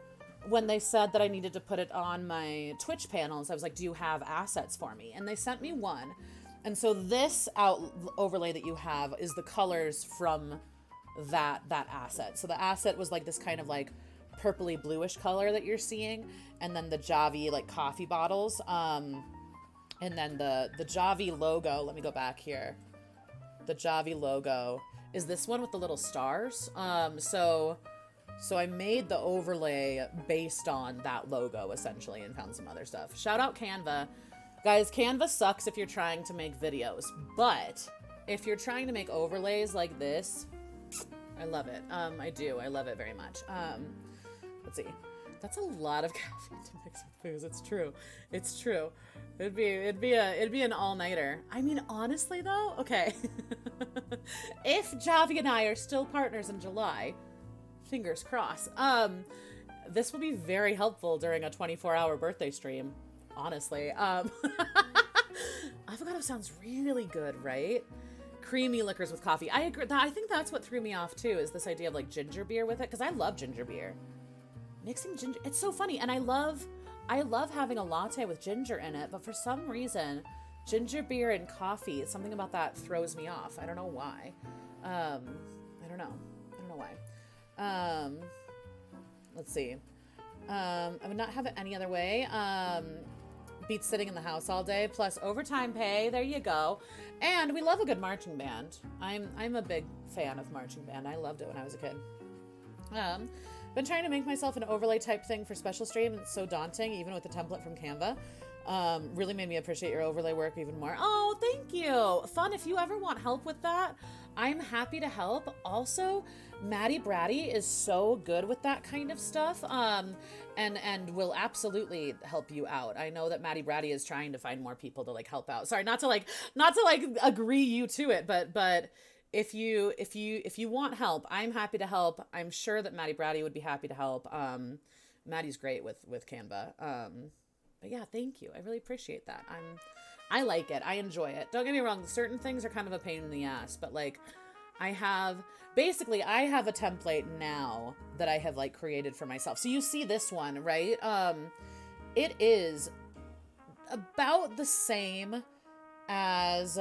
when they said that I needed to put it on my Twitch panels. I was like, do you have assets for me? And they sent me one. And so this overlay that you have is the colors from that asset. So the asset was like this kind of like purpley bluish color that you're seeing. And then the Javy like coffee bottles. And then the Javy logo, let me go back here. The Javy logo is this one with the little stars. So I made the overlay based on that logo, essentially, and found some other stuff. Shout out Canva. Guys, Canva sucks if you're trying to make videos, but if you're trying to make overlays like this, I love it. I do. I love it very much. Let's see. That's a lot of caffeine to mix with booze. It's true. It's true. It'd be an all-nighter. I mean, honestly, though, okay. If Javy and I are still partners in July, fingers crossed. This will be very helpful during a 24-hour birthday stream, honestly. Avocado sounds really good, right? Creamy liquors with coffee. I agree. I think that's what threw me off, too, is this idea of, like, ginger beer with it, because I love ginger beer. Mixing ginger, it's so funny, and I love having a latte with ginger in it, but for some reason, ginger beer and coffee, something about that throws me off. I don't know why. I don't know why. Let's see. I would not have it any other way. Beats sitting in the house all day, plus overtime pay. There you go. And we love a good marching band. I'm a big fan of marching band. I loved it when I was a kid. Been trying to make myself an overlay type thing for special stream. It's so daunting, even with the template from Canva. Really made me appreciate your overlay work even more. Oh, thank you. Fun. If you ever want help with that, I'm happy to help. Also, Maddie Bratty is so good with that kind of stuff, and will absolutely help you out. I know that Maddie Bratty is trying to find more people to like help out. Sorry, not to agree you to it, but if you want help, I'm happy to help. I'm sure that Maddie Bratty would be happy to help. Maddie's great with Canva. But yeah, thank you. I really appreciate that. I like it. I enjoy it. Don't get me wrong. Certain things are kind of a pain in the ass, but like I have a template now that I have like created for myself. So you see this one, right? It is about the same as,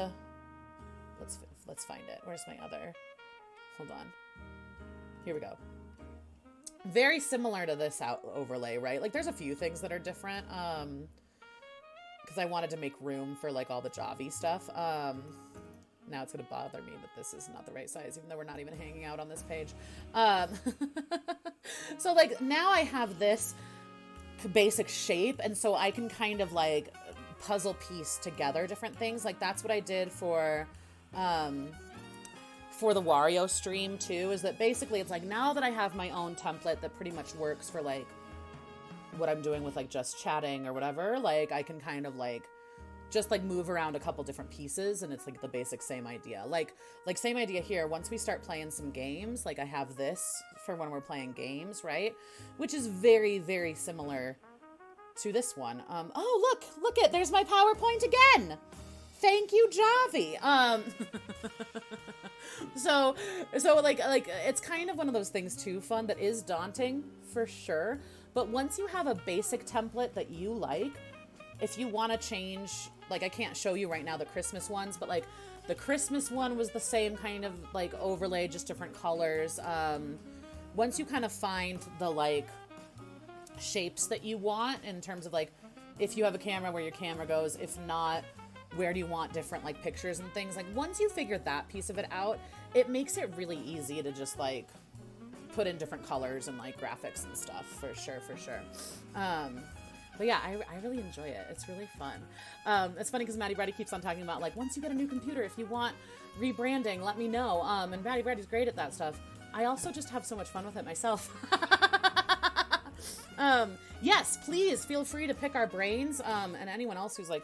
let's find it. Where's my other? Hold on. Here we go. Very similar to this overlay, right? Like there's a few things that are different. Because I wanted to make room for like all the Javy stuff. Now it's gonna bother me that this is not the right size, even though we're not even hanging out on this page. So like now I have this basic shape, and so I can kind of like puzzle piece together different things. Like that's what I did for the Wario stream too, is that basically it's like now that I have my own template that pretty much works for like what I'm doing with like just chatting or whatever, like I can kind of like just like move around a couple different pieces, and it's like the basic same idea. Like same idea here. Once we start playing some games, like I have this for when we're playing games, right? Which is very, very similar to this one. Oh, look it, there's my PowerPoint again. Thank you, Javy. So like it's kind of one of those things too, fun, that is daunting for sure. But once you have a basic template that you like, if you want to change, like I can't show you right now the Christmas ones, but like the Christmas one was the same kind of like overlay, just different colors. Once you kind of find the like shapes that you want in terms of like, if you have a camera, where your camera goes, if not, where do you want different like pictures and things, like once you figure that piece of it out, it makes it really easy to just like put in different colors and like graphics and stuff, for sure. But yeah, I really enjoy it. It's really fun. It's funny because Maddie Brady keeps on talking about like, once you get a new computer, if you want rebranding, let me know. And Maddie Brady's great at that stuff. I also just have so much fun with it myself. Yes, please feel free to pick our brains. And anyone else who's like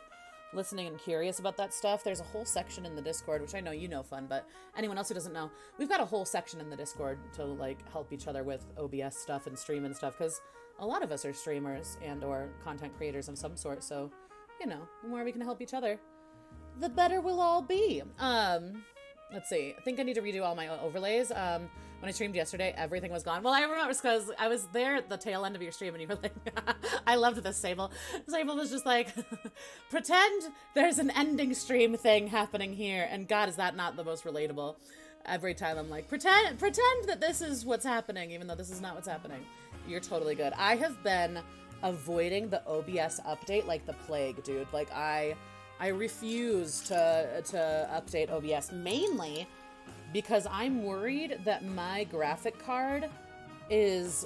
listening and curious about that stuff, there's a whole section in the Discord, which I know you know, Fun, but anyone else who doesn't know, we've got a whole section in the Discord to like help each other with OBS stuff and stream and stuff, because a lot of us are streamers and or content creators of some sort, so, you know, the more we can help each other, the better we'll all be. Let's see. I think I need to redo all my overlays. When I streamed yesterday, everything was gone. Well, I remember because I was there at the tail end of your stream and you were like, I loved this, Sable. Sable was just like, pretend there's an ending stream thing happening here. And God, is that not the most relatable? Every time I'm like, pretend that this is what's happening, even though this is not what's happening. You're totally good. I have been avoiding the OBS update like the plague, dude. Like I refuse to update OBS, mainly because I'm worried that my graphic card is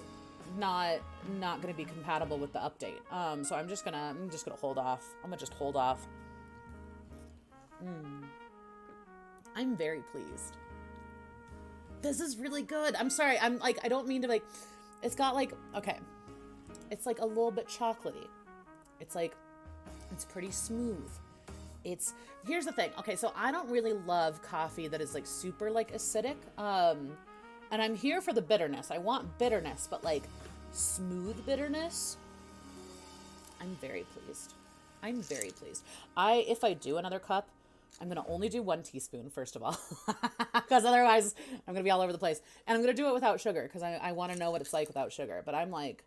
not going to be compatible with the update. So I'm just gonna hold off. I'm gonna just hold off. I'm very pleased. This is really good. I'm sorry. I'm like, I don't mean to like, it's got like, okay. It's like a little bit chocolatey. It's like, it's pretty smooth. Here's the thing. Okay, so I don't really love coffee that is like super like acidic. And I'm here for the bitterness. I want bitterness, but like smooth bitterness. I'm very pleased. I'm very pleased. If I do another cup, I'm going to only do 1 teaspoon, first of all, because otherwise I'm going to be all over the place. And I'm going to do it without sugar because I want to know what it's like without sugar. But I'm like,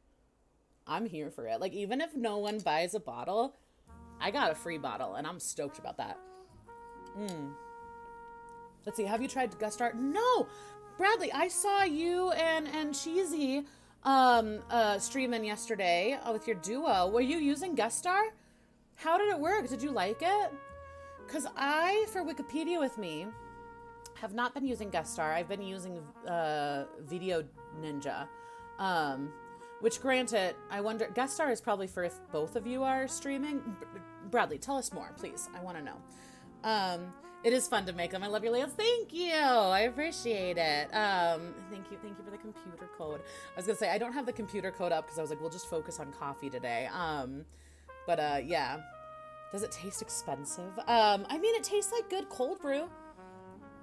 I'm here for it. Like, even if no one buys a bottle, I got a free bottle, and I'm stoked about that. Let's see. Have you tried Gustar? No, Bradley. I saw you and Cheesy streaming yesterday with your duo. Were you using Gustar? How did it work? Did you like it? Because for Wikipedia with me, have not been using Gustar. I've been using Video Ninja. Which, granted, I wonder, Gustar is probably for if both of you are streaming. Bradley, tell us more, please. I want to know. It is fun to make them. I love your layouts. Thank you. I appreciate it. Thank you for the computer code. I was going to say, I don't have the computer code up because I was like, we'll just focus on coffee today. Yeah. Does it taste expensive? I mean, it tastes like good cold brew.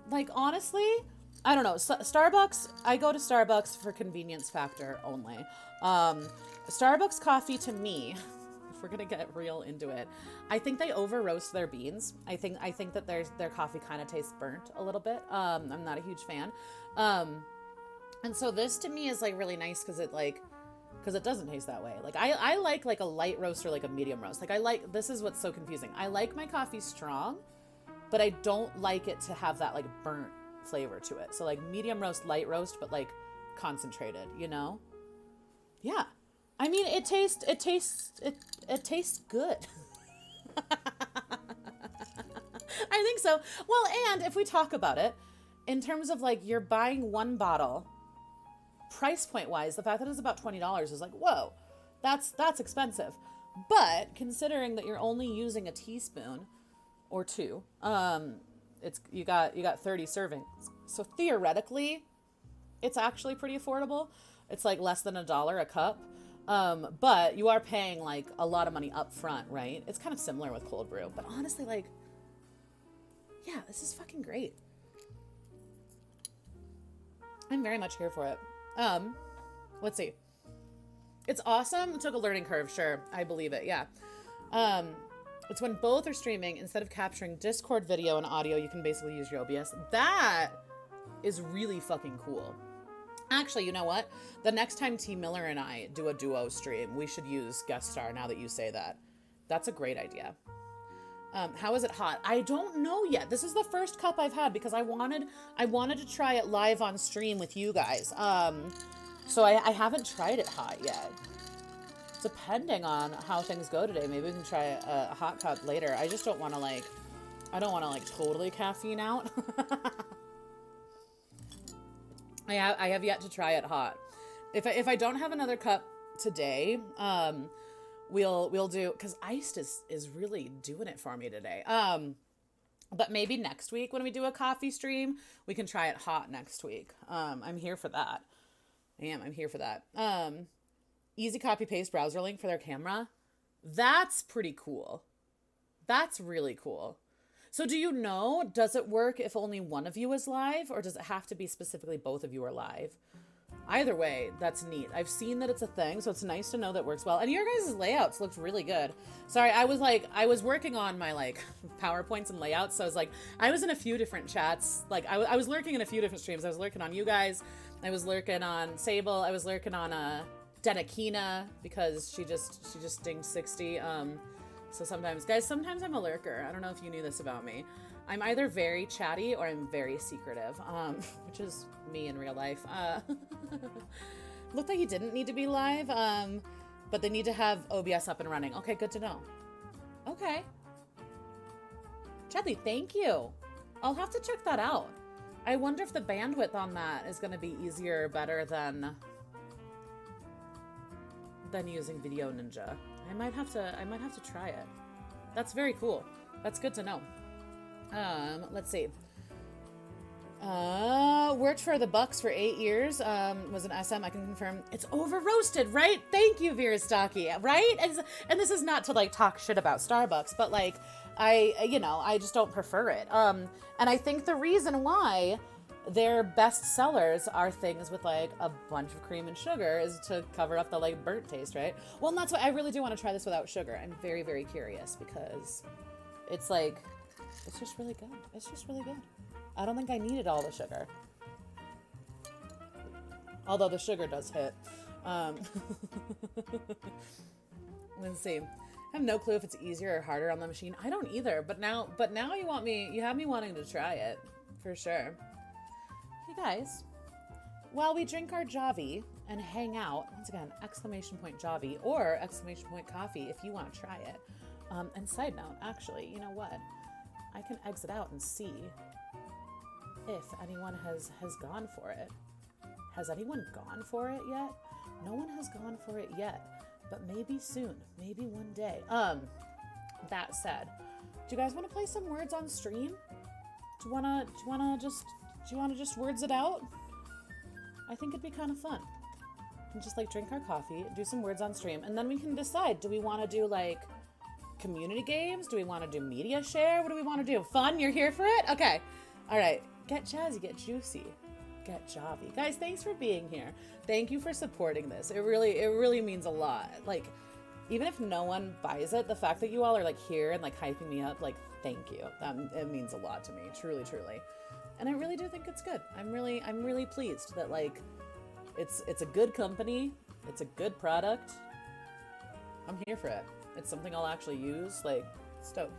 Like, honestly, I don't know. Starbucks, I go to Starbucks for convenience factor only. Starbucks coffee, to me, if we're gonna get real into it, I think they over roast their beans. I think that their coffee kind of tastes burnt a little bit. I'm not a huge fan. And so this to me is like really nice because it doesn't taste that way. Like I like a light roast or like a medium roast. Like this is what's so confusing. I like my coffee strong, but I don't like it to have that like burnt flavor to it. So like medium roast, light roast, but like concentrated, you know? Yeah. I mean, it tastes good. I think so. Well, and if we talk about it in terms of like you're buying one bottle, price point wise, the fact that it's about $20 is like, whoa, that's expensive. But considering that you're only using a teaspoon or two, you got 30 servings. So theoretically, it's actually pretty affordable. It's like less than $1 a cup. But you are paying like a lot of money up front, right? It's kind of similar with cold brew, but honestly, like, yeah, this is fucking great. I'm very much here for it. Let's see. It's awesome. It took a learning curve. Sure. I believe it. Yeah. It's when both are streaming, instead of capturing Discord video and audio, you can basically use your OBS. That is really fucking cool. Actually, you know what? The next time T. Miller and I do a duo stream, we should use Guest Star now that you say that. That's a great idea. How is it hot? I don't know yet. This is the first cup I've had because I wanted to try it live on stream with you guys. So I haven't tried it hot yet. Depending on how things go today, maybe we can try a hot cup later. I just don't want to like, totally caffeine out. I have yet to try it hot. If I don't have another cup today, we'll do, because iced is really doing it for me today. But maybe next week when we do a coffee stream, we can try it hot next week. I'm here for that. I'm here for that. easy copy paste browser link for their camera. That's pretty cool. That's really cool. So do you know, does it work if only one of you is live, or does it have to be specifically both of you are live? Either way, that's neat. I've seen that it's a thing, so it's nice to know that it works well. And your guys' layouts looked really good. Sorry, I was working on my like PowerPoints and layouts, so I was in a few different chats. Like I was lurking in a few different streams. I was lurking on you guys. I was lurking on Sable. I was lurking on Denakina because she just dinged 60. So sometimes, guys, sometimes I'm a lurker. I don't know if you knew this about me. I'm either very chatty or I'm very secretive, which is me in real life. Looked like he didn't need to be live, but they need to have OBS up and running. Okay, good to know. Okay. Chadley, thank you. I'll have to check that out. I wonder if the bandwidth on that is going to be easier or better than using Video Ninja. I might have to try it. That's very cool. That's good to know. Let's see. Worked for the Bucks for 8 years. Was an SM. I can confirm it's over roasted, right? Thank you, Virastaki. Right? And this is not to like talk shit about Starbucks, but like I just don't prefer it. And I think the reason why their best sellers are things with like a bunch of cream and sugar is to cover up the like burnt taste, right? Well, and that's why I really do want to try this without sugar. I'm very, very curious because it's like, it's just really good. It's just really good. I don't think I needed all the sugar. Although the sugar does hit. Let's see. I have no clue if it's easier or harder on the machine. I don't either, but now you have me wanting to try it for sure. Hey guys, while we drink our Javy and hang out, once again, !Javy or !Coffee if you want to try it. And side note, actually, you know what? I can exit out and see if anyone has gone for it. Has anyone gone for it yet? No one has gone for it yet, but maybe soon, maybe one day. That said, do you guys want to play some words on stream? Do you wanna just words it out? I think it'd be kind of fun. And just like drink our coffee, do some words on stream, and then we can decide, do we want to do like community games? Do we want to do media share? What do we want to do? Fun? You're here for it? Okay. All right. Get jazzy, get juicy, get Javy. Guys, thanks for being here. Thank you for supporting this. It really means a lot. Like, even if no one buys it, the fact that you all are like here and like hyping me up, like, thank you. It means a lot to me, truly, truly. And I really do think it's good. I'm really pleased that like, it's a good company. It's a good product. I'm here for it. It's something I'll actually use. Like, it's dope.